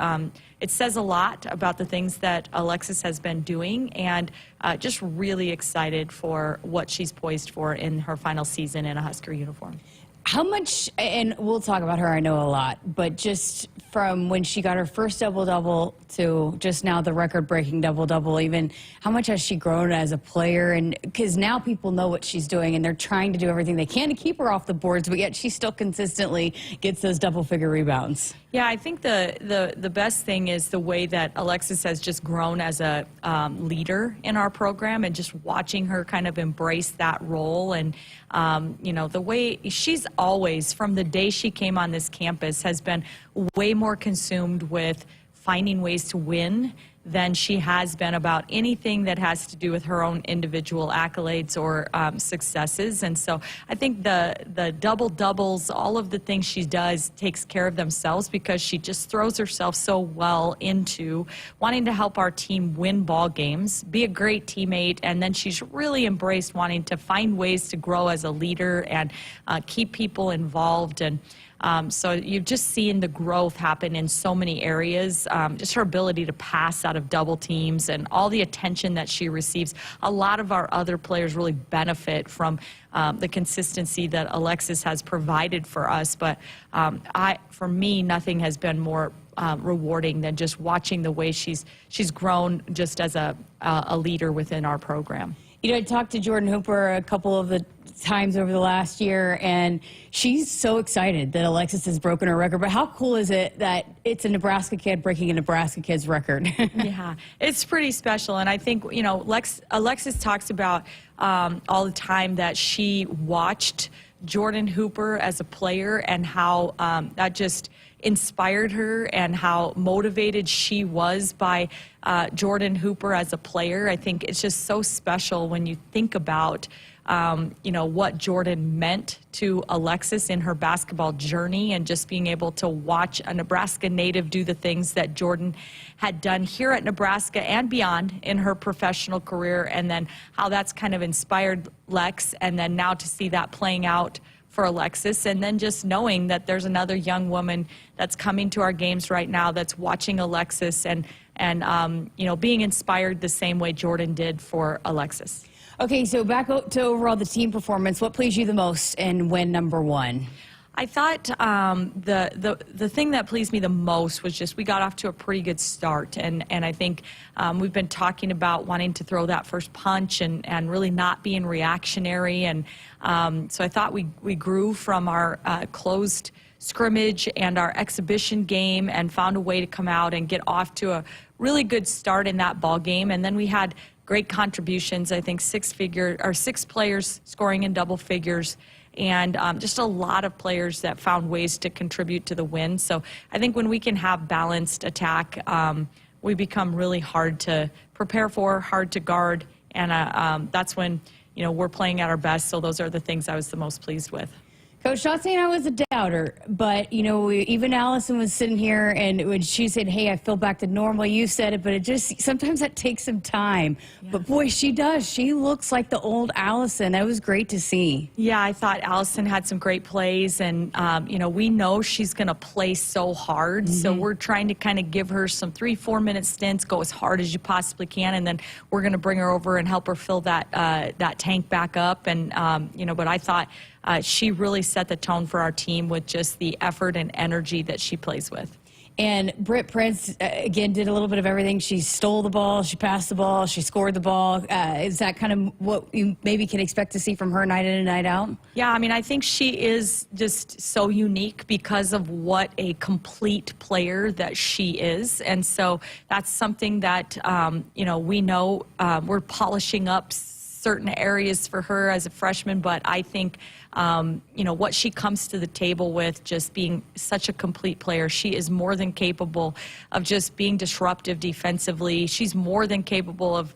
it says a lot about the things that Alexis has been doing, and just really excited for what she's poised for in her final season in a Husker uniform. How much, and we'll talk about her, I know a lot, but just from when she got her first double-double to just now the record-breaking double-double, even how much has she grown as a player? And because now people know what she's doing, and they're trying to do everything they can to keep her off the boards, but yet she still consistently gets those double-figure rebounds. Yeah, I think the best thing is the way that Alexis has just grown as a leader in our program, and just watching her kind of embrace that role. And you know, the way she's always, from the day she came on this campus, has been way more consumed with finding ways to win than she has been about anything that has to do with her own individual accolades or successes. And so I think the double-doubles, all of the things she does takes care of themselves, because she just throws herself so well into wanting to help our team win ball games, be a great teammate, and then she's really embraced wanting to find ways to grow as a leader and keep people involved. And so you've just seen the growth happen in so many areas. Just her ability to pass out of double teams and all the attention that she receives. A lot of our other players really benefit from the consistency that Alexis has provided for us. But for me, nothing has been more rewarding than just watching the way she's grown just as a leader within our program. You know, I talked to Jordan Hooper a couple of the times over the last year, and she's so excited that Alexis has broken her record. But how cool is it that it's a Nebraska kid breaking a Nebraska kid's record? Yeah, it's pretty special. And I think, you know, Alexis talks about all the time that she watched Jordan Hooper as a player and how that just inspired her and how motivated she was by Jordan Hooper as a player. I think it's just so special when you think about you know, what Jordan meant to Alexis in her basketball journey, and just being able to watch a Nebraska native do the things that Jordan had done here at Nebraska and beyond in her professional career, and then how that's kind of inspired Lex, and then now to see that playing out for Alexis, and then just knowing that there's another young woman that's coming to our games right now that's watching Alexis and you know, being inspired the same way Jordan did for Alexis. Okay, so back to overall the team performance. What pleased you the most in win number one? I thought the thing that pleased me the most was just we got off to a pretty good start, and I think we've been talking about wanting to throw that first punch and really not being reactionary, and so I thought we grew from our closed scrimmage and our exhibition game and found a way to come out and get off to a really good start in that ball game, and then we had great contributions. I think 6 players scoring in double figures, and just a lot of players that found ways to contribute to the win. So I think when we can have balanced attack, we become really hard to prepare for, hard to guard, and that's when, you know, we're playing at our best. So those are the things I was the most pleased with. Coach, not saying I was a doubter, but, you know, even Allison was sitting here, and when she said, hey, I feel back to normal, you said it, but it just, sometimes that takes some time. Yeah. But, boy, she does. She looks like the old Allison. That was great to see. Yeah, I thought Allison had some great plays, and, you know, we know she's going to play so hard, so we're trying to kind of give her some 3-4 minute stints, go as hard as you possibly can, and then we're going to bring her over and help her fill that, that tank back up. And, you know, but I thought she really set the tone for our team with just the effort and energy that she plays with. And Britt Prince, again, did a little bit of everything. She stole the ball, she passed the ball, she scored the ball. Is that kind of what you maybe can expect to see from her night in and night out? Yeah, I mean, I think she is just so unique because of what a complete player that she is. And so that's something that, you know, we know we're polishing up certain areas for her as a freshman, but I think, you know, what she comes to the table with, just being such a complete player, she is more than capable of just being disruptive defensively. She's more than capable of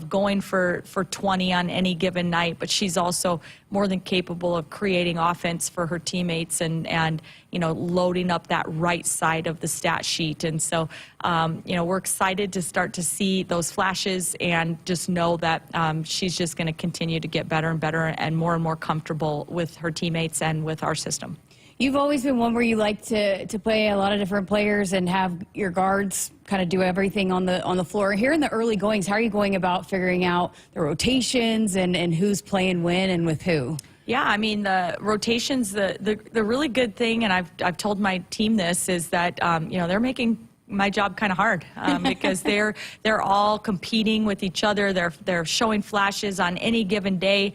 going for 20 on any given night, but she's also more than capable of creating offense for her teammates and you know, loading up that right side of the stat sheet. And so, you know, we're excited to start to see those flashes and just know that she's just going to continue to get better and better and more comfortable with her teammates and with our system. You've always been one where you like to play a lot of different players and have your guards kind of do everything on the floor. Here in the early goings, how are you going about figuring out the rotations and who's playing when and with who? Yeah, I mean, the rotations, the really good thing, and I've told my team this, is that you know, they're making my job kind of hard because they're all competing with each other. They're showing flashes on any given day.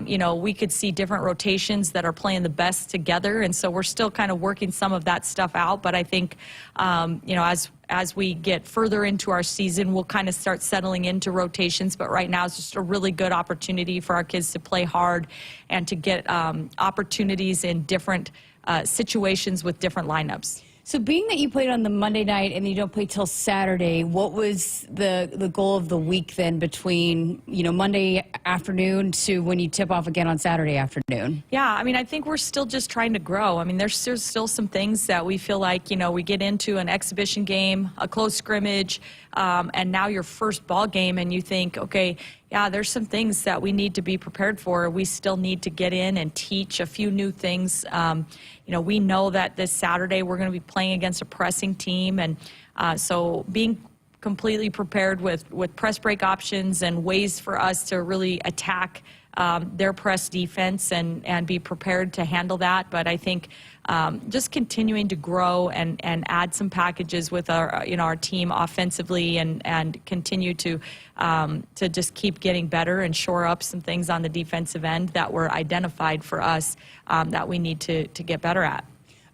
You know, we could see different rotations that are playing the best together, and so we're still kind of working some of that stuff out. But I think, you know, as we get further into our season, we'll kind of start settling into rotations. But right now, it's just a really good opportunity for our kids to play hard and to get opportunities in different situations with different lineups. So being that you played on the Monday night and you don't play till Saturday, what was the goal of the week then between, you know, Monday afternoon to when you tip off again on Saturday afternoon? Yeah, I mean, I think we're still just trying to grow. I mean, there's still some things that we feel like, you know, we get into an exhibition game, a close scrimmage, and now your first ball game, and you think, okay, yeah, there's some things that we need to be prepared for. We still need to get in and teach a few new things. You know, we know that this Saturday we're going to be playing against a pressing team, and so being completely prepared with press break options and ways for us to really attack their press defense and be prepared to handle that. But I think, just continuing to grow and add some packages with our team offensively and continue to just keep getting better and shore up some things on the defensive end that were identified for us that we need to get better at.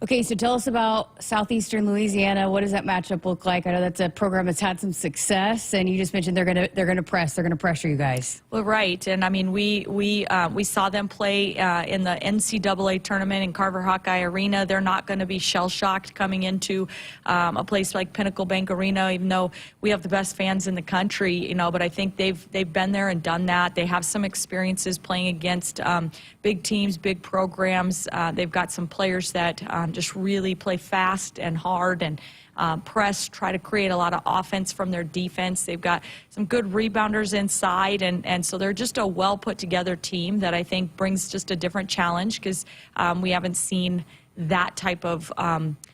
Okay, so tell us about Southeastern Louisiana. What does that matchup look like? I know that's a program that's had some success, and you just mentioned they're gonna pressure you guys. Well, right, and I mean we saw them play in the NCAA tournament in Carver Hawkeye Arena. They're not going to be shell shocked coming into a place like Pinnacle Bank Arena, even though we have the best fans in the country. But I think they've been there and done that. They have some experiences playing against big teams, big programs. They've got some players that just really play fast and hard and press, try to create a lot of offense from their defense. They've got some good rebounders inside, and so they're just a well put together team that I think brings just a different challenge because we haven't seen that type of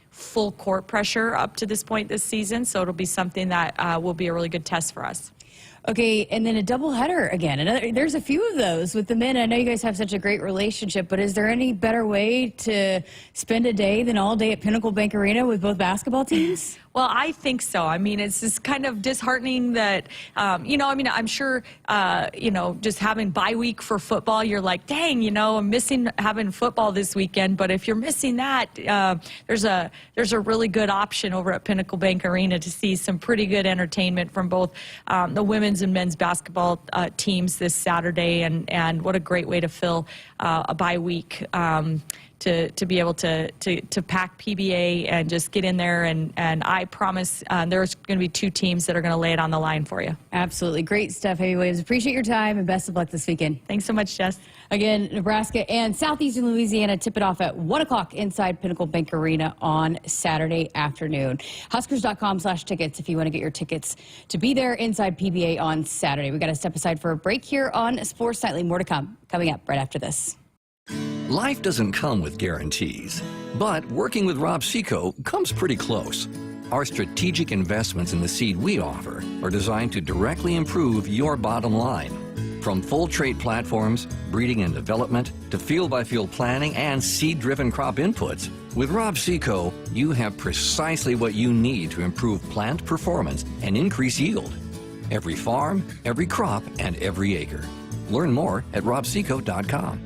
full court pressure up to this point this season, so it'll be something that will be a really good test for us. Okay, and then a doubleheader again. There's a few of those with the men. I know you guys have such a great relationship, but is there any better way to spend a day than all day at Pinnacle Bank Arena with both basketball teams? Well, I think so. I mean, it's just kind of disheartening that, I'm sure, just having bye week for football, you're like, dang, I'm missing having football this weekend. But if you're missing that, there's a really good option over at Pinnacle Bank Arena to see some pretty good entertainment from both the women's and men's basketball teams this Saturday. And what a great way to fill a bye week. To be able to pack PBA and just get in there, and I promise there's going to be two teams that are going to lay it on the line for you. Absolutely. Great stuff, Haley Williams. Appreciate your time, and best of luck this weekend. Thanks so much, Jess. Again, Nebraska and Southeastern Louisiana tip it off at 1 o'clock inside Pinnacle Bank Arena on Saturday afternoon. Huskers.com/tickets if you want to get your tickets to be there inside PBA on Saturday. We got to step aside for a break here on Sports Nightly. More to come, coming up right after this. Life doesn't come with guarantees, but working with Rob Seco comes pretty close. Our strategic investments in the seed we offer are designed to directly improve your bottom line. From full trait platforms, breeding and development, to field-by-field planning and seed-driven crop inputs, with Rob Seco, you have precisely what you need to improve plant performance and increase yield. Every farm, every crop, and every acre. Learn more at robseco.com.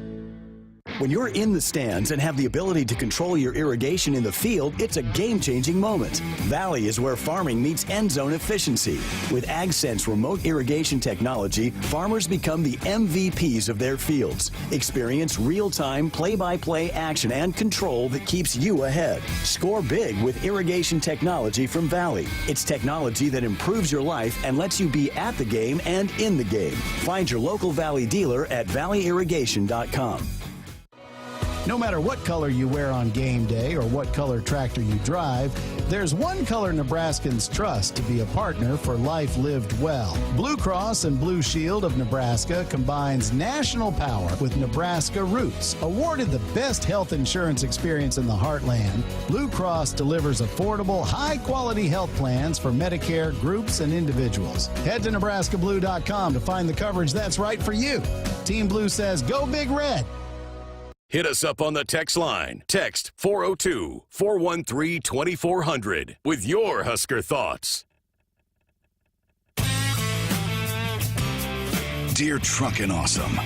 When you're in the stands and have the ability to control your irrigation in the field, it's a game-changing moment. Valley is where farming meets end zone efficiency. With AgSense remote irrigation technology, farmers become the MVPs of their fields. Experience real-time, play-by-play action and control that keeps you ahead. Score big with irrigation technology from Valley. It's technology that improves your life and lets you be at the game and in the game. Find your local Valley dealer at valleyirrigation.com. No matter what color you wear on game day or what color tractor you drive, there's one color Nebraskans trust to be a partner for life lived well. Blue Cross and Blue Shield of Nebraska combines national power with Nebraska roots. Awarded the best health insurance experience in the heartland, Blue Cross delivers affordable, high-quality health plans for Medicare groups and individuals. Head to nebraskablue.com to find the coverage that's right for you. Team Blue says, go Big Red. Hit us up on the text line. Text 402-413-2400 with your Husker thoughts. Dear Truckin' Awesome.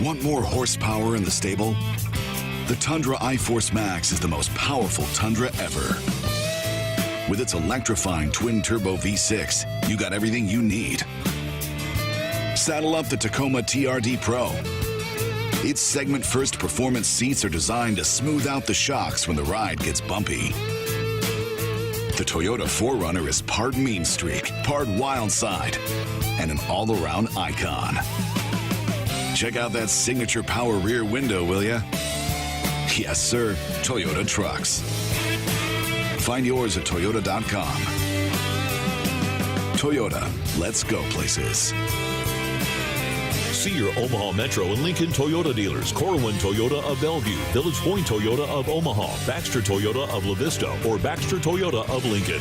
Want more horsepower in the stable? The Tundra iForce Max is the most powerful Tundra ever. With its electrifying twin-turbo V6, you got everything you need. Saddle up the Tacoma TRD Pro. Its segment-first performance seats are designed to smooth out the shocks when the ride gets bumpy. The Toyota 4Runner is part mean streak, part wild side, and an all-around icon. Check out that signature power rear window, will ya? Yes, sir, Toyota trucks. Find yours at toyota.com. Toyota, let's go places. See your Omaha Metro and Lincoln Toyota dealers. Corwin Toyota of Bellevue, Village Point Toyota of Omaha, Baxter Toyota of La Vista, or Baxter Toyota of Lincoln.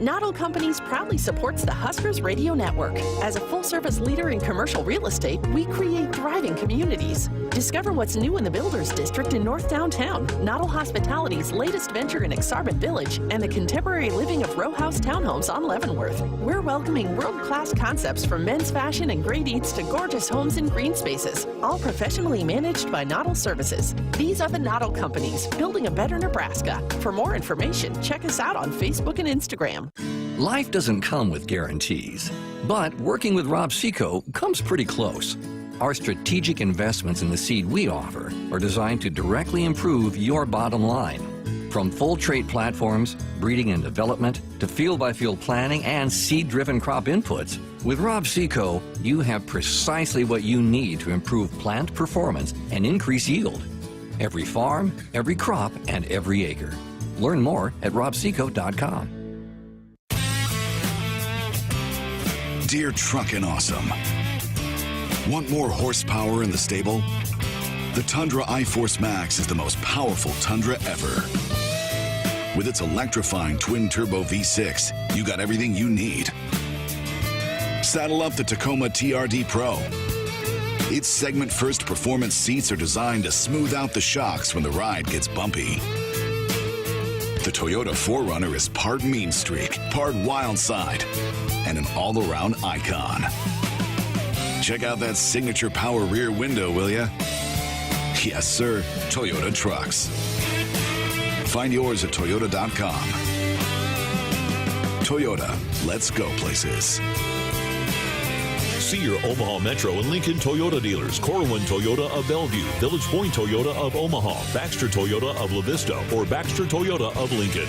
Noddle Companies proudly supports the Huskers Radio Network. As a full-service leader in commercial real estate, we create thriving communities. Discover what's new in the Builders District in North Downtown, Noddle Hospitality's latest venture in Aksarben Village, and the contemporary living of row house townhomes on Leavenworth. We're welcoming world-class concepts from men's fashion and great eats to gorgeous homes and green spaces, all professionally managed by Noddle Services. These are the Noddle Companies, building a better Nebraska. For more information, check us out on Facebook and Instagram. Life doesn't come with guarantees, but working with Rob Seco comes pretty close. Our strategic investments in the seed we offer are designed to directly improve your bottom line. From full trait platforms, breeding and development, to field-by-field planning and seed-driven crop inputs, with Rob Seco, you have precisely what you need to improve plant performance and increase yield. Every farm, every crop, and every acre. Learn more at robseco.com. Dear Truckin' Awesome. Want more horsepower in the stable? The Tundra iForce Max is the most powerful Tundra ever. With its electrifying twin-turbo V6, you got everything you need. Saddle up the Tacoma TRD Pro. Its segment-first performance seats are designed to smooth out the shocks when the ride gets bumpy. The Toyota 4Runner is part mean streak, part wild side, and an all-around icon. Check out that signature power rear window, will ya? Yes, sir, Toyota trucks. Find yours at toyota.com. Toyota, let's go places. See your Omaha Metro and Lincoln Toyota dealers. Corwin Toyota of Bellevue, Village Point Toyota of Omaha, Baxter Toyota of La Vista, or Baxter Toyota of Lincoln.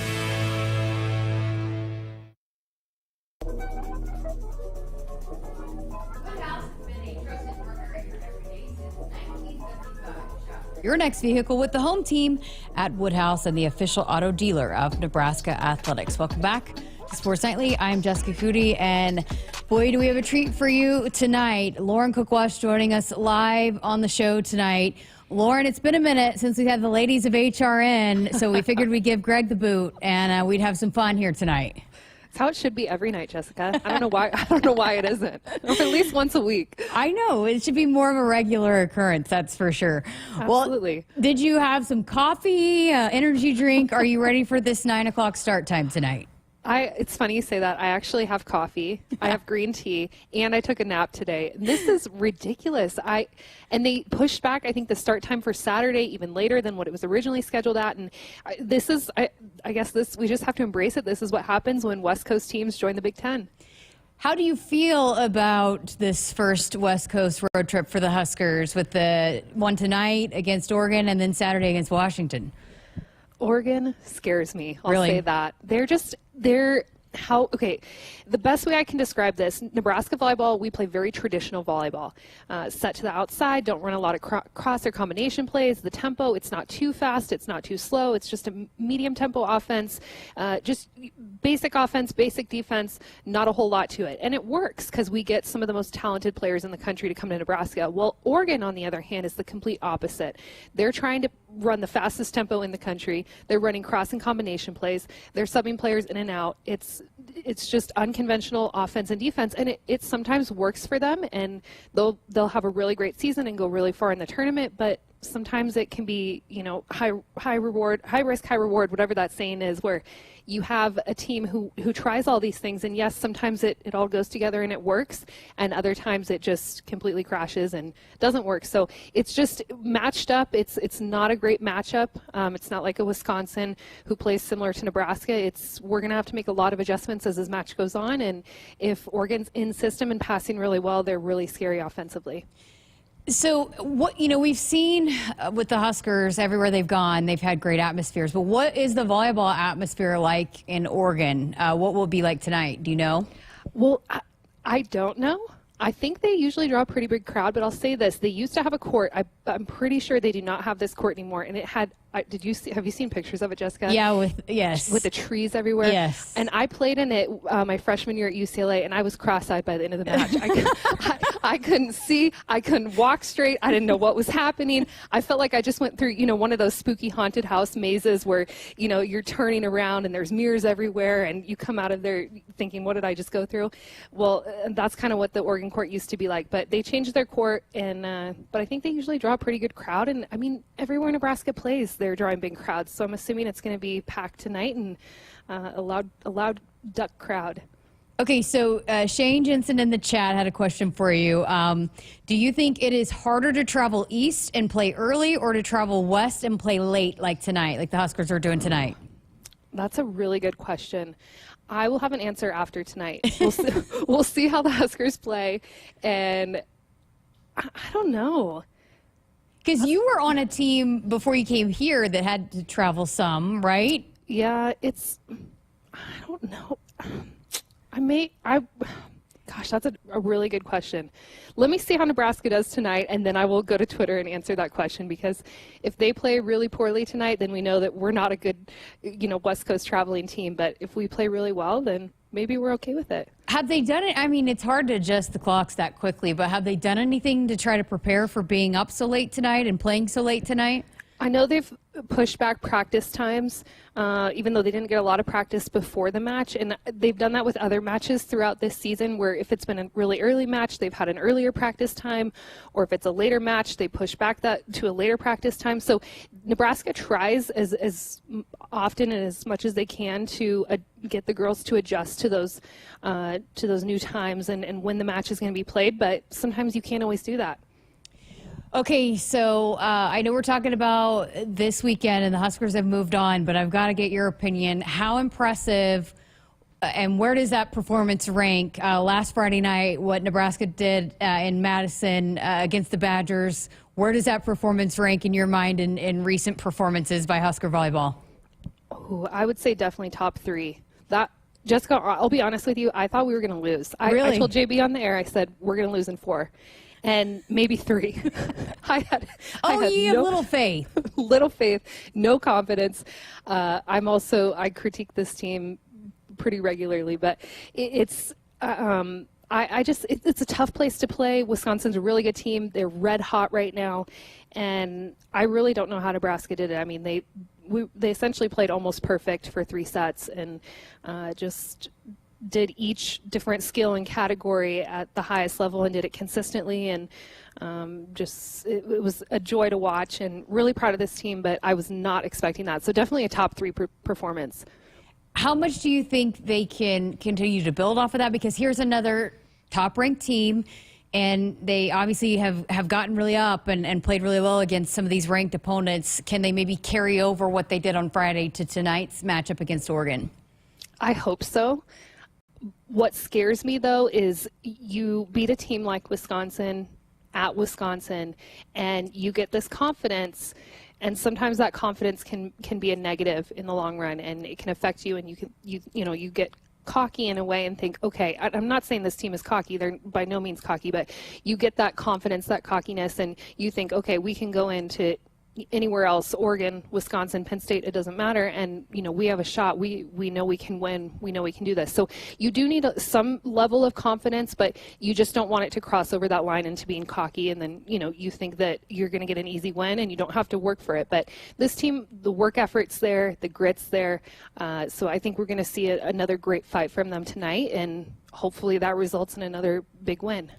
Your next vehicle with the home team at Woodhouse and the official auto dealer of Nebraska Athletics. Welcome back to Sports Nightly. I'm Jessica Coody, and boy, do we have a treat for you tonight. Lauren Cookwash joining us live on the show tonight. Lauren, it's been a minute since we had the ladies of HRN, so we figured we'd give Greg the boot, and we'd have some fun here tonight. It's how it should be every night, Jessica. I don't know why. I don't know why it isn't. Or at least once a week. I know it should be more of a regular occurrence. That's for sure. Absolutely. Well, did you have some coffee, energy drink? Are you ready for this 9 o'clock start time tonight? It's funny you say that. I actually have coffee. I have green tea, and I took a nap today. This is ridiculous. And they pushed back, I think, the start time for Saturday even later than what it was originally scheduled at. And this is, I guess, we just have to embrace it. This is what happens when West Coast teams join the Big Ten. How do you feel about this first West Coast road trip for the Huskers with the one tonight against Oregon and then Saturday against Washington? Oregon scares me. I'll Really? say that. The best way I can describe this, Nebraska volleyball, we play very traditional volleyball. Set to the outside, don't run a lot of cross or combination plays. The tempo, it's not too fast, it's not too slow. It's just a medium tempo offense, just basic offense, basic defense, not a whole lot to it. And it works because we get some of the most talented players in the country to come to Nebraska. Well, Oregon, on the other hand, is the complete opposite. They're trying to run the fastest tempo in the country. They're running cross and combination plays. They're subbing players in and out. It's just unconventional offense and defense, and it sometimes works for them, and they'll have a really great season and go really far in the tournament, but sometimes it can be, high reward, high risk, high reward, whatever that saying is, where you have a team who tries all these things, and yes, sometimes it all goes together and it works, and other times it just completely crashes and doesn't work. So it's just matched up. It's not a great matchup. It's not like a Wisconsin who plays similar to Nebraska. We're going to have to make a lot of adjustments as this match goes on, and if Oregon's in system and passing really well, they're really scary offensively. So we've seen with the Huskers everywhere they've gone, they've had great atmospheres. But what is the volleyball atmosphere like in Oregon? What will it be like tonight? Do you know? Well, I don't know. I think they usually draw a pretty big crowd, but I'll say this. They used to have a court. I'm pretty sure they do not have this court anymore. And it had, have you seen pictures of it, Jessica? Yeah, yes. With the trees everywhere? Yes. And I played in it my freshman year at UCLA, and I was cross-eyed by the end of the match. I couldn't see. I couldn't walk straight. I didn't know what was happening. I felt like I just went through, one of those spooky haunted house mazes where, you're turning around and there's mirrors everywhere and you come out of there thinking, what did I just go through? Well, that's kind of what the Oregon court used to be like. But they changed their court, but I think they usually draw a pretty good crowd. And, everywhere Nebraska plays, they're drawing big crowds. So I'm assuming it's going to be packed tonight and a loud duck crowd. Okay, so Shane Jensen in the chat had a question for you. Do you think it is harder to travel east and play early or to travel west and play late like tonight, like the Huskers are doing tonight? That's a really good question. I will have an answer after tonight. We'll see how the Huskers play, and I don't know. Because you were on a team before you came here that had to travel some, right? Yeah, I don't know. Gosh, that's a really good question. Let me see how Nebraska does tonight, and then I will go to Twitter and answer that question, because if they play really poorly tonight, then we know that we're not a good, West Coast traveling team. But if we play really well, then maybe we're okay with it. Have they done it? It's hard to adjust the clocks that quickly, but have they done anything to try to prepare for being up so late tonight and playing so late tonight? I know they've pushed back practice times, even though they didn't get a lot of practice before the match. And they've done that with other matches throughout this season, where if it's been a really early match, they've had an earlier practice time, or if it's a later match, they push back that to a later practice time. So Nebraska tries as often and as much as they can to get the girls to adjust to those new times and when the match is going to be played. But sometimes you can't always do that. Okay, so I know we're talking about this weekend and the Huskers have moved on, but I've got to get your opinion. How impressive and where does that performance rank? Last Friday night, what Nebraska did in Madison against the Badgers, where does that performance rank in your mind in recent performances by Husker volleyball? Oh, I would say definitely top 3. Jessica, I'll be honest with you, I thought we were going to lose. Really? I told JB on the air, I said, we're going to lose in 4. And maybe 3. I had little faith. Little faith, no confidence. I critique this team pretty regularly, but it's a tough place to play. Wisconsin's a really good team. They're red hot right now, and I really don't know how Nebraska did it. They essentially played almost perfect for 3 sets, and just did each different skill and category at the highest level and did it consistently, and it was a joy to watch, and really proud of this team, but I was not expecting that. So definitely a top 3 performance. How much do you think they can continue to build off of that? Because here's another top-ranked team, and they obviously have gotten really up and played really well against some of these ranked opponents. Can they maybe carry over what they did on Friday to tonight's matchup against Oregon? I hope so. What scares me, though, is you beat a team like Wisconsin at Wisconsin, and you get this confidence, and sometimes that confidence can be a negative in the long run, and it can affect you, and you get cocky in a way and think, okay, I'm not saying this team is cocky. They're by no means cocky, but you get that confidence, that cockiness, and you think, okay, we can go into anywhere else, Oregon, Wisconsin, Penn State, it doesn't matter, and we have a shot. We know we can win. We know we can do this. So you do need some level of confidence, but you just don't want it to cross over that line into being cocky, and then you think that you're going to get an easy win and you don't have to work for it. But this team, the work effort's there, the grit's there, so I think we're going to see another great fight from them tonight, and hopefully that results in another big win.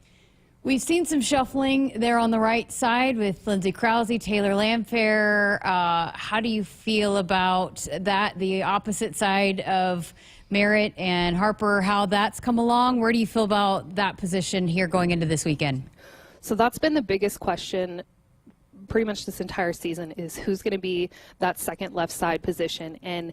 We've seen some shuffling there on the right side with Lindsey Krause, Taylor Lamphere. How do you feel about that, the opposite side of Merritt and Harper, how that's come along? Where do you feel about that position here going into this weekend? So that's been the biggest question pretty much this entire season, is who's going to be that second left side position. And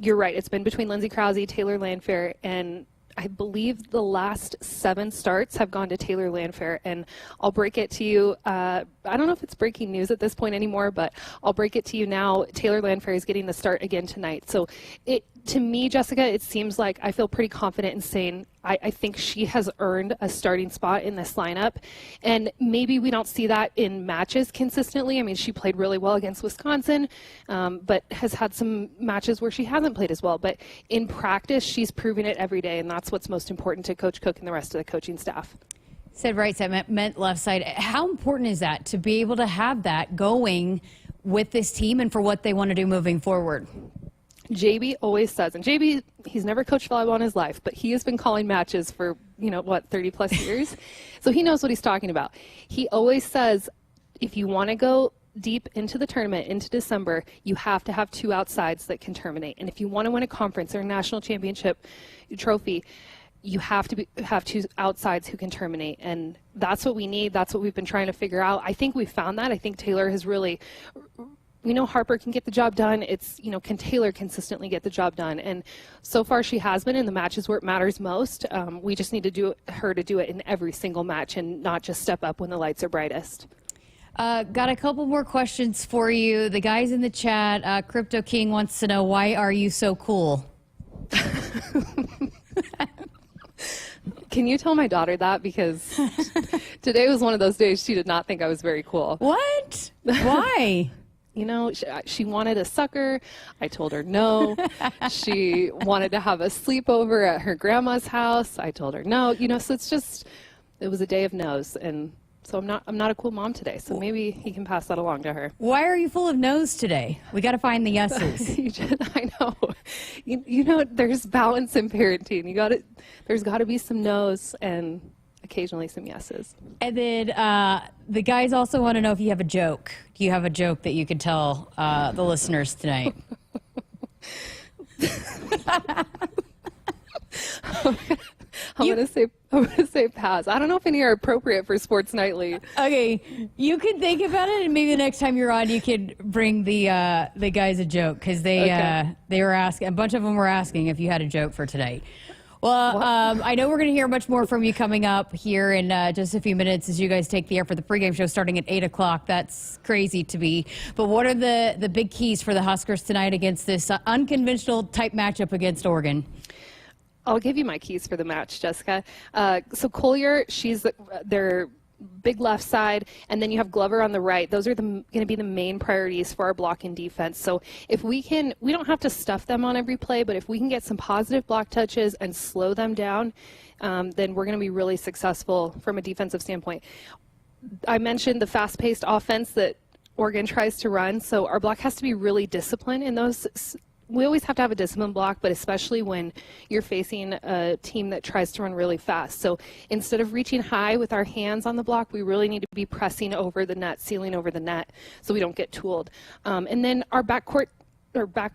you're right, it's been between Lindsey Krause, Taylor Lamphere, and I believe the last 7 starts have gone to Taylor Lamphere, and I'll break it to you. I don't know if it's breaking news at this point anymore, but I'll break it to you now. Taylor Lamphere is getting the start again tonight. So to me, Jessica, it seems like I feel pretty confident in saying I think she has earned a starting spot in this lineup. And maybe we don't see that in matches consistently. I mean, she played really well against Wisconsin, but has had some matches where she hasn't played as well. But in practice, she's proving it every day, and that's what's most important to Coach Cook and the rest of the coaching staff. Said right side, meant left side. How important is that to be able to have that going with this team and for what they want to do moving forward? JB always says, and JB, he's never coached volleyball in his life, but he has been calling matches for, 30 plus years. So he knows what he's talking about. He always says, if you want to go deep into the tournament, into December, you have to have two outsides that can terminate. And if you want to win a conference or a national championship trophy, you have to have two outsides who can terminate. And that's what we need. That's what we've been trying to figure out. I think we found that. I think Taylor has really, we know Harper can get the job done. It's, can Taylor consistently get the job done? And so far she has been in the matches where it matters most. We just need to her to do it in every single match and not just step up when the lights are brightest. Got a couple more questions for you. The guys in the chat, Crypto King wants to know, why are you so cool? Can you tell my daughter that? Because today was one of those days she did not think I was very cool. What? Why? She wanted a sucker. I told her no. She wanted to have a sleepover at her grandma's house. I told her no. So it was a day of no's. And so I'm not a cool mom today. So maybe he can pass that along to her. Why are you full of no's today? We got to find the yeses. I know. There's balance in parenting. There's got to be some no's and occasionally some yeses. And then the guys also want to know if you have a joke. Do you have a joke that you could tell the listeners tonight? I'm gonna say pass. I don't know if any are appropriate for Sports Nightly. Okay, you can think about it, and maybe the next time you're on, you could bring the guys a joke, because they were asking. A bunch of them were asking if you had a joke for today. Well, I know we're going to hear much more from you coming up here in just a few minutes as you guys take the air for the pregame show starting at 8 o'clock. That's crazy to me. But what are the big keys for the Huskers tonight against this unconventional type matchup against Oregon? I'll give you my keys for the match, Jessica. So Collier, she's their big left side, and then you have Glover on the right. Those are going to be the main priorities for our blocking defense. So if we don't have to stuff them on every play, but if we can get some positive block touches and slow them down, then we're going to be really successful from a defensive standpoint. I mentioned the fast-paced offense that Oregon tries to run, so our block has to be really disciplined in those. We always have to have a disciplined block, but especially when you're facing a team that tries to run really fast. So instead of reaching high with our hands on the block, we really need to be pressing over the net, sealing over the net, so we don't get tooled. And then our back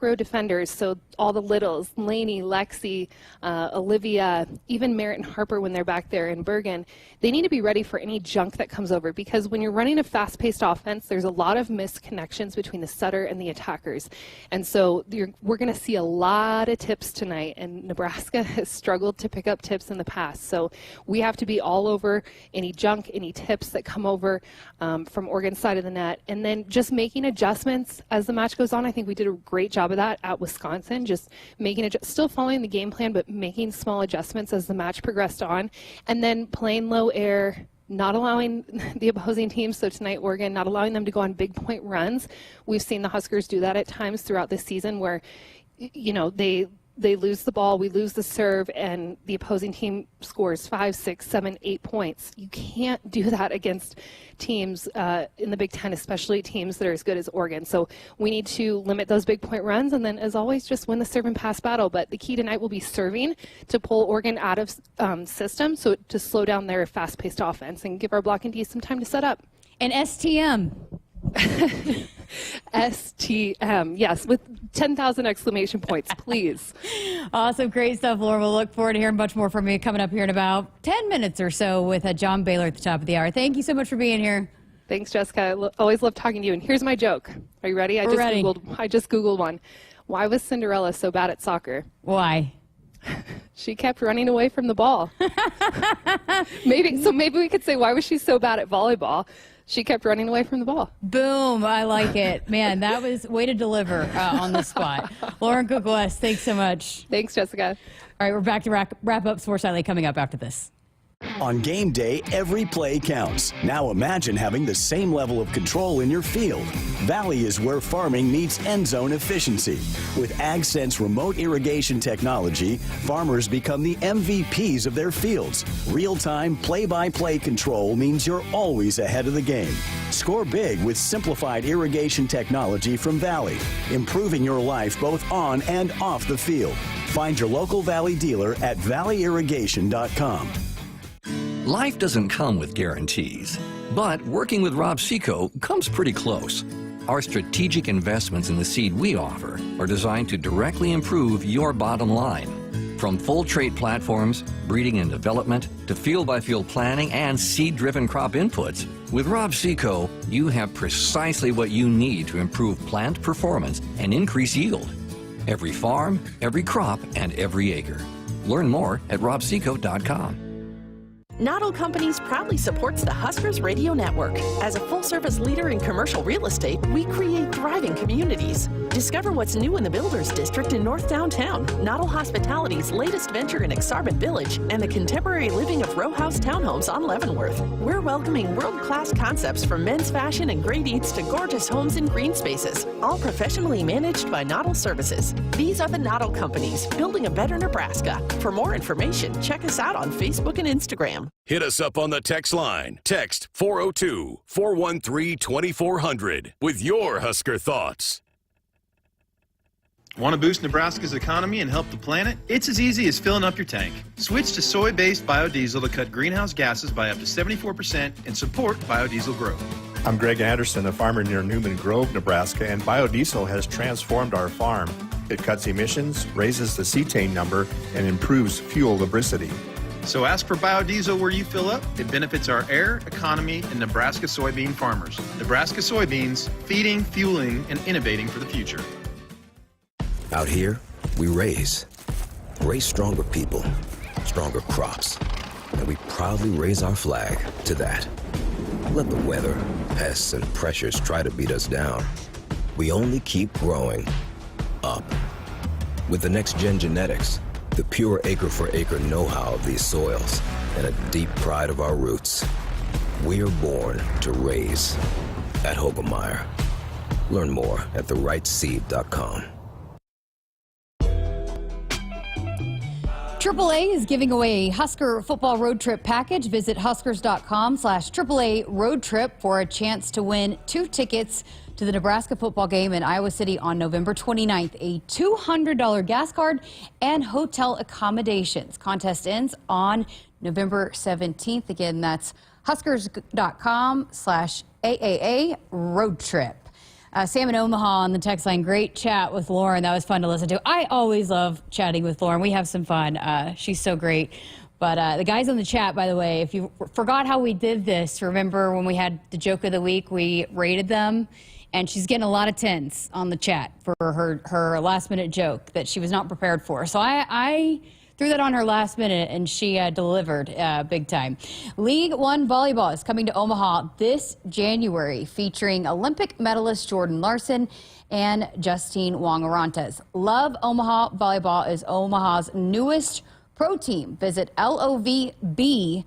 row defenders, so all the littles, Lainey, Lexi, Olivia, even Merritt and Harper when they're back there in Bergen, they need to be ready for any junk that comes over, because when you're running a fast-paced offense, there's a lot of missed connections between the setter and the attackers. And so we're going to see a lot of tips tonight, and Nebraska has struggled to pick up tips in the past. So we have to be all over any junk, any tips that come over from Oregon's side of the net, and then just making adjustments as the match goes on. I think we did a great job of that at Wisconsin, just making it, still following the game plan, but making small adjustments as the match progressed on, and then playing low air, not allowing the opposing teams, so tonight Oregon, not allowing them to go on big point runs. We've seen the Huskers do that at times throughout the season where, they lose the ball, we lose the serve, and the opposing team scores 5, 6, 7, 8 points. You can't do that against teams in the Big Ten, especially teams that are as good as Oregon. So we need to limit those big point runs, and then, as always, just win the serve and pass battle. But the key tonight will be serving to pull Oregon out of system, so to slow down their fast-paced offense and give our blocking D some time to set up. And STM. STM, yes, with 10,000 exclamation points, please. Awesome, great stuff, Laura. We'll look forward to hearing much more from you coming up here in about 10 minutes or so with John Baylor at the top of the hour. Thank you so much for being here. Thanks, Jessica. Always love talking to you. And here's my joke. Are you ready? I just Googled one. Why was Cinderella so bad at soccer? Why? She kept running away from the ball. Maybe we could say, why was she so bad at volleyball? She kept running away from the ball. Boom. I like it. Man, that was way to deliver on the spot. Lauren Cook-West, thanks so much. Thanks, Jessica. All right, we're back to wrap up Sports Nightly coming up after this. On game day, every play counts. Now imagine having the same level of control in your field. Valley is where farming meets end zone efficiency. With AgSense remote irrigation technology, farmers become the MVPs of their fields. Real-time, play-by-play control means you're always ahead of the game. Score big with simplified irrigation technology from Valley, improving your life both on and off the field. Find your local Valley dealer at valleyirrigation.com. Life doesn't come with guarantees, but working with Rob Seco comes pretty close. Our strategic investments in the seed we offer are designed to directly improve your bottom line. From full trait platforms, breeding and development, to field-by-field planning and seed-driven crop inputs, with Rob Seco, you have precisely what you need to improve plant performance and increase yield. Every farm, every crop, and every acre. Learn more at robseco.com. Noddle Companies proudly supports the Huskers Radio Network. As a full-service leader in commercial real estate, we create thriving communities. Discover what's new in the Builders District in North Downtown, Noddle Hospitality's latest venture in Aksarben Village, and the contemporary living of row house townhomes on Leavenworth. We're welcoming world-class concepts from men's fashion and great eats to gorgeous homes and green spaces, all professionally managed by Noddle Services. These are the Noddle Companies, building a better Nebraska. For more information, check us out on Facebook and Instagram. Hit us up on the text line. Text 402-413-2400 with your Husker thoughts. Want to boost Nebraska's economy and help the planet? It's as easy as filling up your tank. Switch to soy-based biodiesel to cut greenhouse gases by up to 74% and support biodiesel growth. I'm Greg Anderson, a farmer near Newman Grove, Nebraska, and biodiesel has transformed our farm. It cuts emissions, raises the cetane number, and improves fuel lubricity. So ask for biodiesel where you fill up. It benefits our air, economy, and Nebraska soybean farmers. Nebraska soybeans, feeding, fueling, and innovating for the future. Out here, we raise stronger people, stronger crops, and we proudly raise our flag to that. Let the weather, pests, and pressures try to beat us down. We only keep growing up. With the next-gen genetics, the pure acre-for-acre know-how of these soils, and a deep pride of our roots, we are born to raise at Hogemeyer. Learn more at therightseed.com. AAA is giving away a Husker football road trip package. Visit huskers.com/AAA road trip for a chance to win 2 tickets to the Nebraska football game in Iowa City on November 29th, a $200 gas card and hotel accommodations. Contest ends on November 17th. Again, that's huskers.com/AAA road trip. Sam in Omaha on the text line. Great chat with Lauren. That was fun to listen to. I always love chatting with Lauren. We have some fun. She's so great. But the guys on the chat, by the way, if you forgot how we did this, remember when we had the joke of the week, we rated them. And she's getting a lot of 10s on the chat for her last-minute joke that she was not prepared for. So I threw that on her last minute, and she delivered big time. League One Volleyball is coming to Omaha this January, featuring Olympic medalist Jordan Larson and Justine Wong-Orantes. Love Omaha Volleyball is Omaha's newest pro team. Visit lovb.com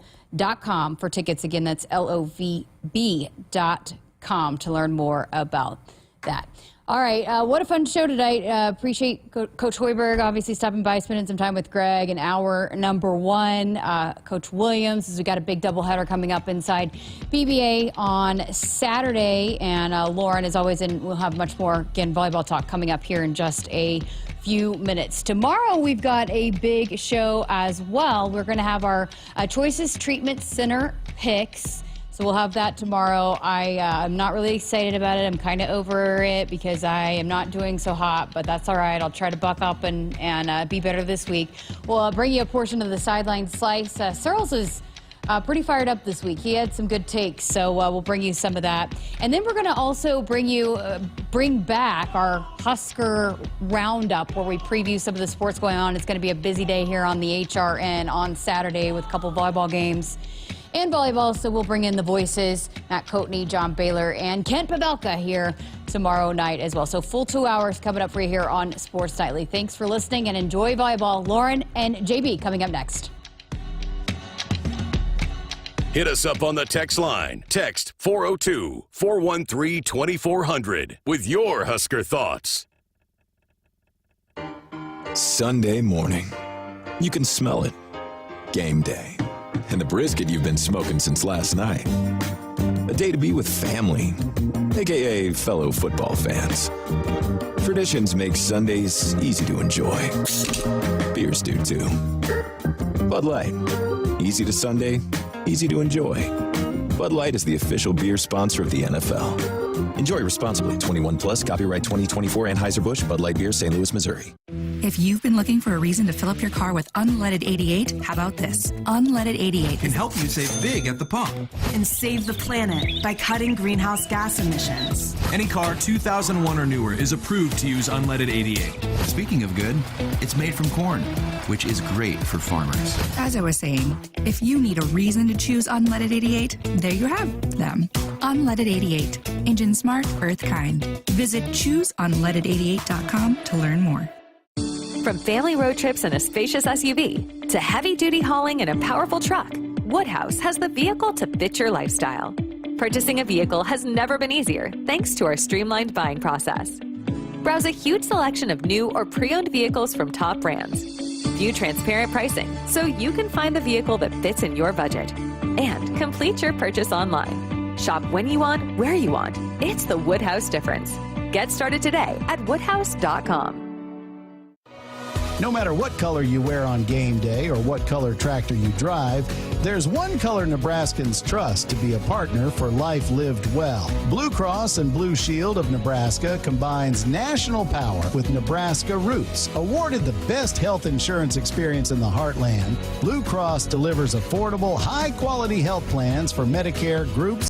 for tickets. Again, that's lovb.com to learn more about that. All right, what a fun show tonight. Appreciate Coach Hoiberg obviously stopping by, spending some time with Greg in hour number 1. Coach Williams, as we got a big doubleheader coming up inside BBA on Saturday. And Lauren, as always, and we'll have much more, again, volleyball talk coming up here in just a few minutes. Tomorrow, we've got a big show as well. We're going to have our Choices Treatment Center picks. So we'll have that tomorrow. I'm not really excited about it. I'm kind of over it because I am not doing so hot, but that's all right. I'll try to buck up and be better this week. We'll bring you a portion of the sideline slice. Searles is pretty fired up this week. He had some good takes, so we'll bring you some of that. And then we're going to also bring back our Husker Roundup, where we preview some of the sports going on. It's going to be a busy day here on the HRN on Saturday with a couple volleyball games and volleyball, so we'll bring in the voices, Matt Coatney, John Baylor, and Kent Pavelka here tomorrow night as well. So full 2 hours coming up for you here on Sports Nightly. Thanks for listening and enjoy volleyball. Lauren and JB coming up next. Hit us up on the text line. Text 402-413-2400 with your Husker thoughts. Sunday morning. You can smell it. Game day. And the brisket you've been smoking since last night. A day to be with family, aka fellow football fans. Traditions make Sundays easy to enjoy. Beers do too. Bud Light. Easy to Sunday, easy to enjoy. Bud Light is the official beer sponsor of the NFL. Enjoy responsibly. 21 plus. Copyright 2024 Anheuser-Busch Bud Light Beer, St. Louis, Missouri. If you've been looking for a reason to fill up your car with unleaded 88, how about this? Unleaded 88 can help you save big at the pump. And save the planet by cutting greenhouse gas emissions. Any car 2001 or newer is approved to use unleaded 88. Speaking of good, it's made from corn, which is great for farmers. As I was saying, if you need a reason to choose unleaded 88, there you have them. Unleaded 88. Engine smart, earth kind. Visit chooseunleaded88.com to learn more. From family road trips in a spacious SUV to heavy-duty hauling in a powerful truck, Woodhouse has the vehicle to fit your lifestyle. Purchasing a vehicle has never been easier thanks to our streamlined buying process. Browse a huge selection of new or pre-owned vehicles from top brands. View transparent pricing so you can find the vehicle that fits in your budget. And complete your purchase online. Shop when you want, where you want. It's the Woodhouse difference. Get started today at woodhouse.com. No matter what color you wear on game day or what color tractor you drive, there's one color Nebraskans trust to be a partner for life lived well. Blue Cross and Blue Shield of Nebraska combines national power with Nebraska roots. Awarded the best health insurance experience in the heartland, Blue Cross delivers affordable, high-quality health plans for Medicare, groups,